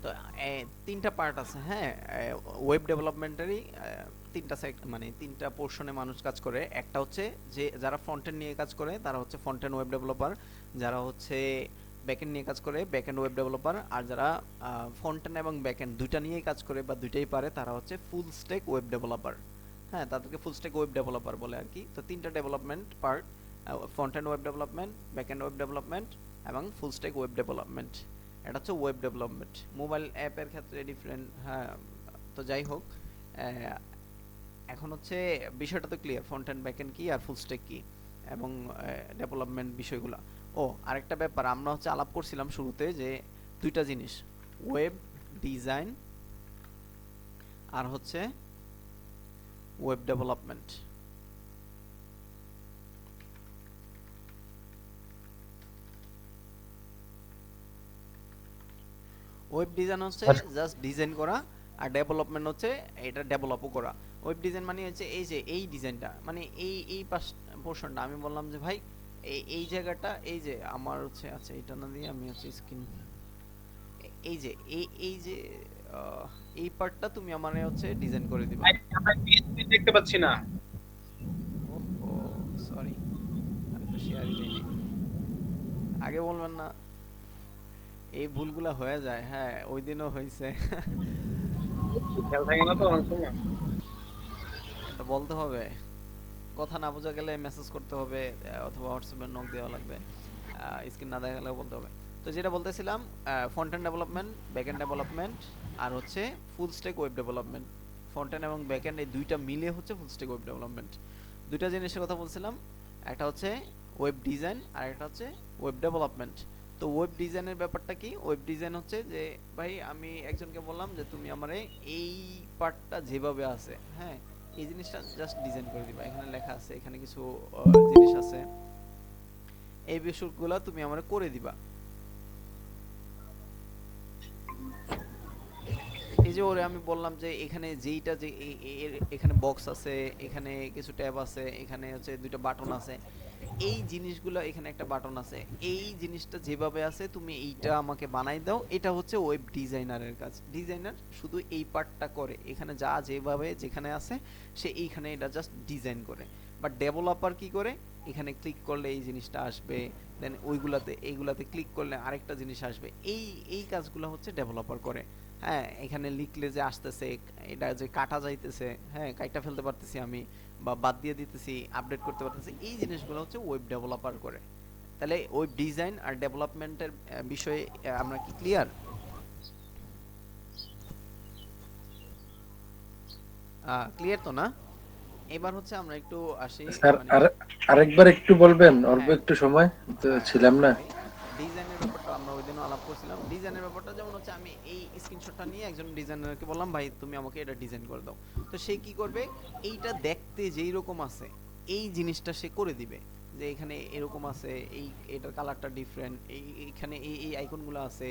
তো তিনটা পার্ট আছে। হ্যাঁ, ওয়েব ডেভেলপমেন্টারই তিনটা সাইড, মানে তিনটা পোর্শনে মানুষ কাজ করে। একটা হচ্ছে যে যারা ফ্রন্ট এন্ড নিয়ে কাজ করে তারা হচ্ছে ফ্রন্ট এন্ড ওয়েব ডেভেলপার, যারা হচ্ছে ব্যাকএন্ড নিয়ে কাজ করে ব্যাকএন্ড ওয়েব ডেভেলপার, আর যারা ফ্রন্ট এন্ড এবং ব্যাকএন্ড দুইটা নিয়েই কাজ করে বা দুইটাই পারে তারা হচ্ছে ফুল স্ট্যাক ওয়েব ডেভেলপার। হ্যাঁ, তাদেরকে ফুল স্ট্যাক ওয়েব ডেভেলপার বলে আর কি। তো তিনটা development part, front end web development, backend web development এবং ফুল স্ট্যাক ওয়েব ডেভেলপমেন্ট। এটা হচ্ছে ওয়েব ডেভেলপমেন্ট। মোবাইল অ্যাপের ক্ষেত্রে ডিফারেন্ট। হ্যাঁ, তো যাই হোক, এখন হচ্ছে বিষয়টা তো clear, front end back end কি আর ফুল স্ট্যাক কি এবং ডেভেলপমেন্ট বিষয়গুলো। ও আরেকটা ব্যাপার আমরা হচ্ছে আলাপ করছিলাম শুরুতে, যে দুইটা জিনিস, ওয়েব ডিজাইন আর হচ্ছে ওয়েব ডেভেলপমেন্ট। ওয়েব ডিজাইন হচ্ছে জাস্ট ডিজাইন করা, আর ডেভেলপমেন্ট হচ্ছে এটা ডেভেলপও করা। ওয়েব ডিজাইন মানে হচ্ছে এই যে এই ডিজাইনটা, মানে এই এই পাশ পোর্শনটা আমি বললাম যে ভাই এই এই জায়গাটা, এই যে আমার হচ্ছে, আচ্ছা এটা না দিয়ে আমি হচ্ছে স্ক্রিন, এই যে এই এই যে এই পার্টটা তুমি আমারে হচ্ছে ডিজাইন করে দিবা। আমরা PHP দেখতে পাচ্ছি না। ওহো, সরি, আমি তো শেয়ারই দেইনি। আগে বলবেন না, এই ভুলগুলা হয়ে যায়। হ্যাঁ, ওই দিনও হয়েছে। খেয়াল থাকে না তো অনেক সময়। এটা বলতে হবে, কথা না বোঝা গেলে মেসেজ করতে হবে, অথবা হোয়াটসঅ্যাপে নক দেওয়া লাগবে, স্ক্রিন না দেখা গেলেও বলতে হবে। তো যেটা বলতেছিলাম, front end development, back end development, আর হচ্ছে full stack web development. Front end এবং ব্যাক এন্ড এই দুইটা মিলে হচ্ছে ফুল স্ট্যাক ওয়েব ডেভেলপমেন্ট। দুইটা জিনিসের কথা বলছিলাম, একটা হচ্ছে ওয়েব ডিজাইন আর একটা হচ্ছে ওয়েব ডেভেলপমেন্ট। তো ওয়েব ডিজাইনের ব্যাপারটা কি? ওয়েব ডিজাইন হচ্ছে যে ভাই আমি একজনকে বললাম যে তুমি আমারে এই পার্টটা যেভাবে আছে, হ্যাঁ, এই জিনিসটা জাস্ট ডিজাইন করে দিবা। এখানে লেখা আছে, এখানে কিছু জিনিস আছে, এই বিষয়গুলো তুমি আমারে করে দিবা। এই যে ওরে আমি বললাম যে এখানে যেইটা যে এখানে বক্স আছে, এখানে কিছু ট্যাব আছে, এখানে হচ্ছে দুইটা বাটন আছে, এই জিনিসগুলো, এখানে একটা বাটন আছে, এই জিনিসটা যেভাবে আছে তুমি এইটা আমাকে বানাই দাও, এটা হচ্ছে ওয়েব ডিজাইনারের কাজ। ডিজাইনার শুধু এই পার্টটা করে, এখানে যা যেভাবে যেখানে আছে সে এইখানে এটা জাস্ট ডিজাইন করে। বাট ডেভেলপার কি করে, এখানে ক্লিক করলে এই জিনিসটা আসবে, দেন ওইগুলাতে এইগুলাতে ক্লিক করলে আরেকটা জিনিস আসবে, এই এই কাজগুলো হচ্ছে ডেভেলপার করে। হ্যাঁ, এখানে লিখলে যে আসতেছে, এটা যে কাটা যাইতেছে, হ্যাঁ কাইটা ফেলতে পারতেছি আমি, বা বাদ দিয়ে দিতেছি, আপডেট করতে পারতেছি, এই জিনিসগুলো হচ্ছে ওয়েব ডেভেলপার করে। তাহলে ওয়েব ডিজাইন আর ডেভেলপমেন্টের বিষয়ে আমরা কি ক্লিয়ার? ক্লিয়ার তো না? এবার হচ্ছে আমরা একটু আসি স্যার মানে আরেকবার একটু বলবেন, অল্প হ্যাঁ একটু সময় তো হ্যাঁ ছিলাম না। ভাই, ডিজাইনের ব্যাপারটা আমরা ওইদিনও আলাপ করছিলাম। ডিজাইনের ব্যাপারটা যেমন হচ্ছে আমি এই স্ক্রিনশটটা নিয়ে একজন ডিজাইনারকে বললাম ভাই তুমি আমাকে এটা ডিজাইন করে দাও, তো সে কি করবে, এইটা দেখতে যেই রকম আছে এই জিনিসটা সে করে দিবে, যে এখানে এরকম আছে, এই এটার কালারটা ডিফারেন্ট, এইখানে এই এই আইকনগুলো আছে,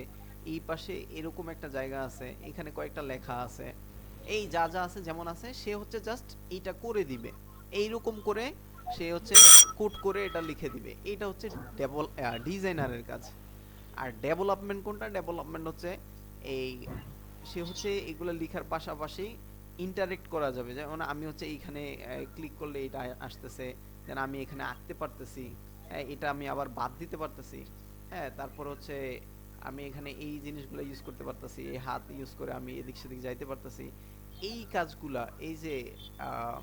এই পাশে এরকম একটা জায়গা আছে, এখানে কয়েকটা লেখা আছে, এই যা যা আছে যেমন আছে সে হচ্ছে জাস্ট এইটা করে দিবে, এইরকম করে সে হচ্ছে কোড করে এটা লিখে দিবে। এটা হচ্ছে ডিজাইনারের কাজ। আর ডেভেলপমেন্ট কোনটা, ডেভেলপমেন্ট হচ্ছে এই সে হচ্ছে এগুলো লেখার পাশাপাশি ইন্টারেক্ট করা যাবে, যেমন আমি হচ্ছে এইখানে ক্লিক করলে এটা আসতেছে, দেন আমি এখানে আঁকতে পারতেছি, হ্যাঁ এটা আমি আবার বাদ দিতে পারতেছি, হ্যাঁ তারপর হচ্ছে আমি এখানে এই জিনিসগুলো ইউজ করতে পারতেছি, এই হাত ইউজ করে আমি এদিক সেদিক যাইতে পারতেছি। এই কাজগুলা, আহ,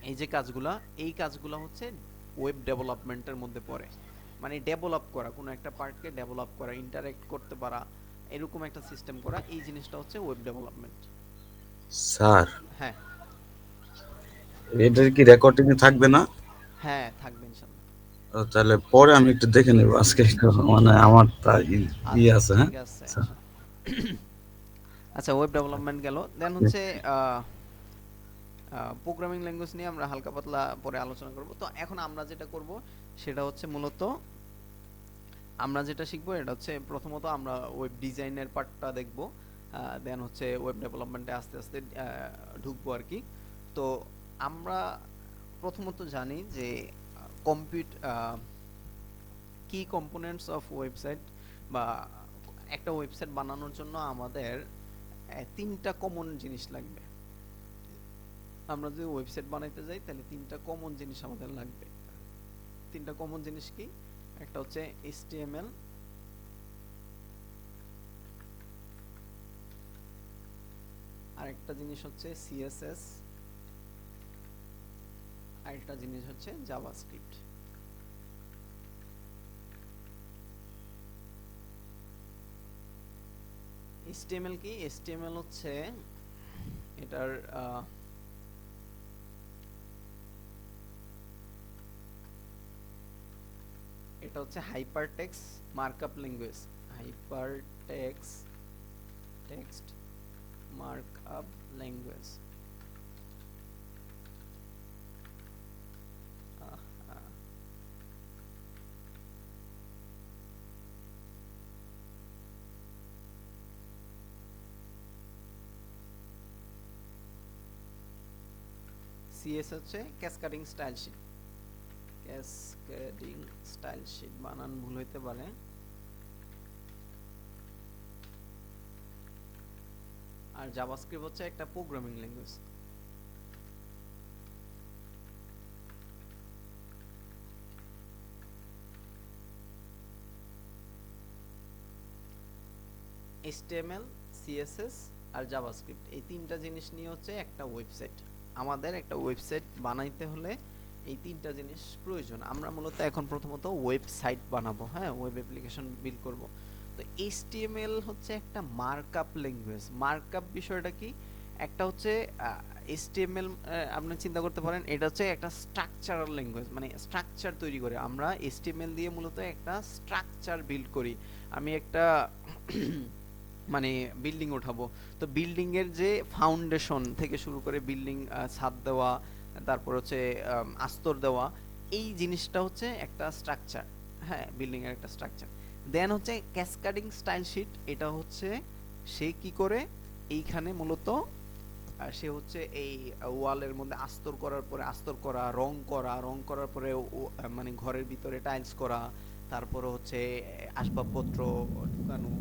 এই যে কাজগুলা, এই কাজগুলা হচ্ছে ওয়েব ডেভেলপমেন্টের মধ্যে পড়ে। মানে ডেভেলপ করা, কোনো একটা পার্টকে ডেভেলপ করা, ইন্টারেক্ট করতে পারা, এরকম একটা সিস্টেম করা, এই জিনিসটা হচ্ছে ওয়েব ডেভেলপমেন্ট। স্যার, হ্যাঁ এটার কি রেকর্ডিং এ থাকবে না? হ্যাঁ থাকবে ইনশাআল্লাহ। তাহলে পরে আমি একটু দেখে নেব আজকে একটু, মানে আমার তা আচ্ছা আছে। হ্যাঁ ঠিক আছে আচ্ছা। ইনশাআল্লাহ। আচ্ছা ওয়েব ডেভেলপমেন্ট গেল, দেন হচ্ছে প্রোগ্রামিং ল্যাঙ্গুয়েজ নিয়ে আমরা হালকা পাতলা পরে আলোচনা করব। তো এখন আমরা যেটা করব সেটা হচ্ছে মূলত আমরা যেটা শিখবো এটা হচ্ছে প্রথমত আমরা ওয়েব ডিজাইনের পার্টটা দেখব, দেন হচ্ছে ওয়েব ডেভেলপমেন্টে আস্তে আস্তে ঢুকবো আর কি। তো আমরা প্রথমত জানি যে কি কম্পোনেন্টস অফ ওয়েবসাইট, বা একটা ওয়েবসাইট বানানোর জন্য আমাদের তিনটা কমন জিনিস লাগবে। আমরা যদি ওয়েবসাইট বানাইতে যাই তাহলে তিনটা কমন জিনিস আমাদের লাগবে। তিনটা কমন জিনিস কি, একটা হচ্ছে HTML, আরেকটা জিনিস হচ্ছে CSS, আরেকটা জিনিস হচ্ছে জাভাস্ক্রিপ্ট। HTML কি, HTML হচ্ছে এটার এটা হচ্ছে hypertext markup language, text markup language. CS হচ্ছে cascading style sheet, cascading style sheet বানান ভুল হইতে পারে। আর জাভাস্ক্রিপ্ট হচ্ছে একটা প্রোগ্রামিং ল্যাঙ্গুয়েজ। HTML, CSS আর জাভাস্ক্রিপ্ট, এই তিনটা জিনিস নিয়ে হচ্ছে একটা ওয়েবসাইট। আমাদের একটা ওয়েবসাইট বানাইতে হলে এই তিনটা জিনিস প্রয়োজন। আমরা মূলত এখন প্রথমত ওয়েবসাইট বানাবো, হ্যাঁ ওয়েব অ্যাপ্লিকেশন বিল্ড করব। তো HTML হচ্ছে একটা মার্কআপ ল্যাঙ্গুয়েজ। মার্কআপ বিষয়টা কি, একটা হচ্ছে HTML, আপনি চিন্তা করতে পারেন এটা হচ্ছে একটা স্ট্রাকচারাল ল্যাঙ্গুয়েজ, মানে স্ট্রাকচার তৈরি করে। আমরা HTML দিয়ে মূলত একটা স্ট্রাকচার বিল্ড করি। আমি একটা মানে বিল্ডিং উঠাবো, তো বিল্ডিং এর যে ফাউন্ডেশন থেকে শুরু করে বিল্ডিং ছাদ দেওয়া, তারপর হচ্ছে আস্তর দেওয়া, এই জিনিসটা হচ্ছে একটা স্ট্রাকচার, হ্যাঁ বিল্ডিং এর একটা স্ট্রাকচার। দেন হচ্ছে ক্যাসকেডিং স্টাইল শিট, এটা হচ্ছে সে কি করে এইখানে মূলত সে হচ্ছে এই ওয়ালের মধ্যে আস্তর করার পরে আস্তর করা, রং করার পরে মানে ঘরের ভিতরে টাইলস করা, তারপরে হচ্ছে আসবাবপত্র ঢুকানো,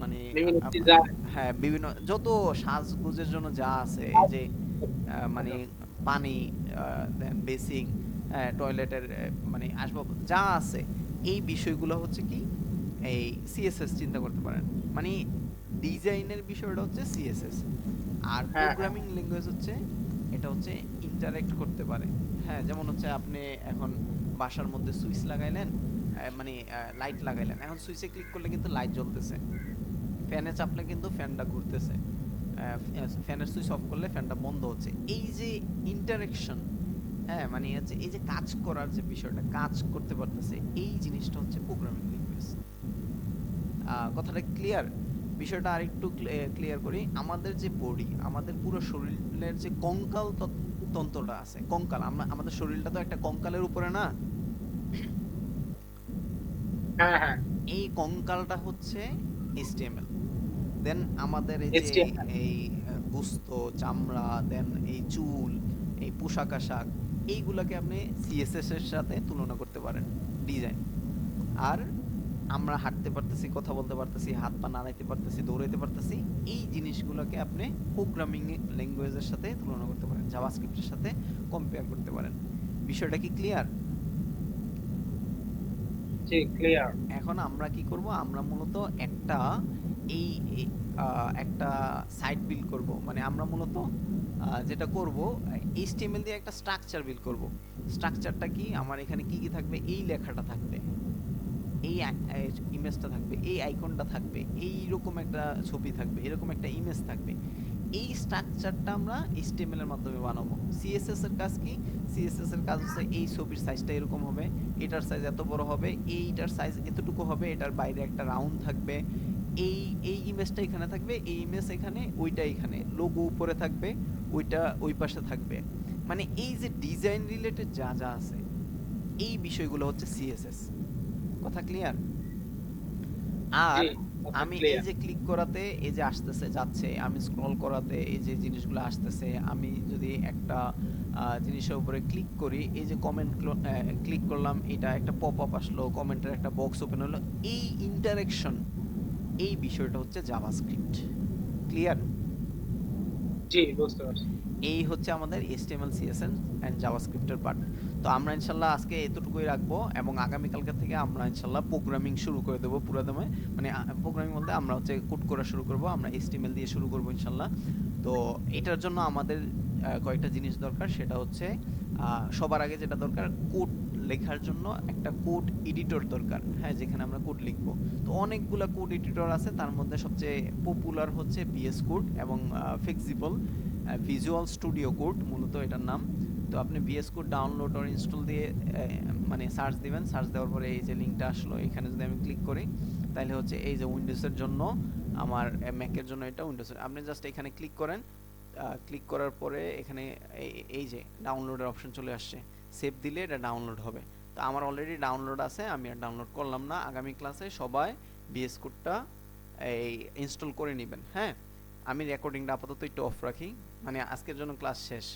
মানে বিভিন্ন আপনার ডিজাইন। হ্যাঁ বিভিন্ন যত সাজগোজের জন্য যা আছে, এই যে মানে পানি, দেন বেসিং, টয়লেটের মানে আসবাব যা আছে, এই বিষয়গুলো হচ্ছে কি এই সিএসএস চিন্তা করতে পারেন। মানে ডিজাইনের বিষয়টা হচ্ছে সিএসএস, আর হ্যাঁ, হ্যাঁ। প্রোগ্রামিং ল্যাঙ্গুয়েজ হচ্ছে এটা হচ্ছে ইন্টারেক্ট করতে পারে। হ্যাঁ, যেমন হচ্ছে আপনি এখন বাসার মধ্যে সুইচ লাগাইলেন, মানে লাইট লাগাইলেন, এখন সুইচে ক্লিক করলে কিন্তু লাইট জ্বলতেছে, ফ্যানে চাপলে কিন্তু ফ্যানটা ঘুরতেছে, ফ্যানের সুইচ অফ করলে ফ্যানটা বন্ধ হচ্ছে। এই যে ইন্টারেকশন, হ্যাঁ মানে হচ্ছে এই যে কাজ করার যে বিষয়টা, কাজ করতে পারতেছে, এই জিনিসটা হচ্ছে প্রোগ্রামিং ল্যাঙ্গুয়েজ। কথাটা ক্লিয়ার? বিষয়টা আরেকটু ক্লিয়ার করি। আমাদের যে বডি, আমাদের পুরো শরীরের যে কঙ্কাল তন্ত্রটা আছে, কঙ্কাল, আমাদের শরীরটা তো একটা কঙ্কালের উপরে না, হ্যাঁ, হ্যাঁ। এই কঙ্কালটা হচ্ছে এইচটিএমএল। দেন আমাদের এই যে HTML এই গোস্ত, চামড়া, দেন এই চুল, এই পোশাক আশাক, এইগুলাকে আপনি সিএসএস এর সাথে তুলনা করতে পারেন ডিজাইন। আর আমরা হাঁটতে পারতেছি, কথা বলতে পারতেছি, হাত পা নাড়াইতে পারতেছি, দৌড়াইতে পারতেছি, এই জিনিসগুলোকে আপনি প্রোগ্রামিং ল্যাঙ্গুয়েজের সাথে তুলনা করতে পারেন, জাভাস্ক্রিপ্টের সাথে কম্পেয়ার করতে পারেন। বিষয়টা কি ক্লিয়ার? জি, ক্লিয়ার। এখন আমরা কি করব, আমরা মূলত একটা এই একটা সাইট বিল্ড করব। মানে আমরা মূলত যেটা করব, এইচটিএমএল দিয়ে একটা স্ট্রাকচার বিল্ড করব। স্ট্রাকচারটা কি, আমার এখানে কি কি থাকবে, এই লেখাটা থাকবে, এই ইমেজটা থাকবে, এই আইকনটা থাকবে, এইরকম একটা ছবি থাকবে, এরকম একটা ইমেজ থাকবে। এই স্ট্রাকচারটা আমরা এইচটিএমএল এর মাধ্যমে বানাবো। সিএসএস এর কাজ কি? সিএসএস এর কাজ হচ্ছে এই ছবির সাইজটা এরকম হবে, এটার সাইজ এত বড় হবে, এইটার সাইজ এতটুকু হবে, এটার বাইরে একটা রাউন্ড থাকবে, এই এই ইমেজটা এখানে থাকবে, এই ইমেজ এখানে, ওইটা এখানে, লোগো উপরে থাকবে, ওইটা ওই পাশে থাকবে। মানে এই যে ডিজাইন রিলেটেড যা যা আছে, এই বিষয়গুলো হচ্ছে সিএসএস। কথা ক্লিয়ার? আর জি, কথা আমি এই ক্লিয়ার। যে ক্লিক করাতে এই যে আসতেছে যাচ্ছে, আমি স্ক্রল করাতে এই যে জিনিসগুলো আসতেছে, আমি যদি একটা জিনিসের উপরে ক্লিক করি, এই যে কমেন্ট ক্লিক করলাম, এটা একটা পপ আপ আসলো, কমেন্টের একটা বক্স ওপেন হলো, এই ইন্টারেকশন, এই বিষয়টা হচ্ছে জাভাস্ক্রিপ্ট। ক্লিয়ার? জি, বুঝতে পারছি। এই হচ্ছে আমাদের HTML CSS এন্ড জাভাস্ক্রিপ্টের পার্ট। তো আমরা ইনশাল্লাহ আজকে এতটুকুই রাখবো, এবং আগামীকালকে থেকে আমরা ইনশাল্লাহ প্রোগ্রামিং শুরু করে দেবো পুরো দমে। মানে প্রোগ্রামিং বলতে আমরা হচ্ছে কোড করা শুরু করব, আমরা HTML দিয়ে শুরু করব ইনশাল্লাহ। তো এটার জন্য আমাদের কয়েকটা জিনিস দরকার, সেটা হচ্ছে সবার আগে যেটা দরকার, কোড লেখার জন্য একটা কোড এডিটর দরকার। হ্যাঁ, যেখানে আমরা কোড লিখবো। তো অনেকগুলা কোড এডিটর আছে, তার মধ্যে সবচেয়ে পপুলার হচ্ছে VS কোড এবং ফ্লেক্সিবল ভিজুয়াল স্টুডিও কোড, মূলত এটার নাম। তো আপনি VS কোড ডাউনলোড আর ইনস্টল দিয়ে মানে সার্চ দিবেন, সার্চ দেওয়ার পরে এই যে লিঙ্কটা আসলো, এখানে যদি আমি ক্লিক করি, তাহলে হচ্ছে এই যে উইন্ডোজের জন্য, আমার ম্যাকের জন্য এটা উইন্ডোজের, আপনি জাস্ট এখানে ক্লিক করেন। ক্লিক করার পরে এখানে এই যে ডাউনলোডের অপশন চলে আসছে, সেভ দিলে এটা ডাউনলোড হবে। তো আমার অলরেডি ডাউনলোড আছে, আমি আর ডাউনলোড করলাম না। আগামী ক্লাসে সবাই VS কোডটা এই ইনস্টল করে নেবেন। হ্যাঁ, আমি রেকর্ডিংটা আপাতত একটু অফ রাখি, মানে আজকের জন্য ক্লাস শেষ।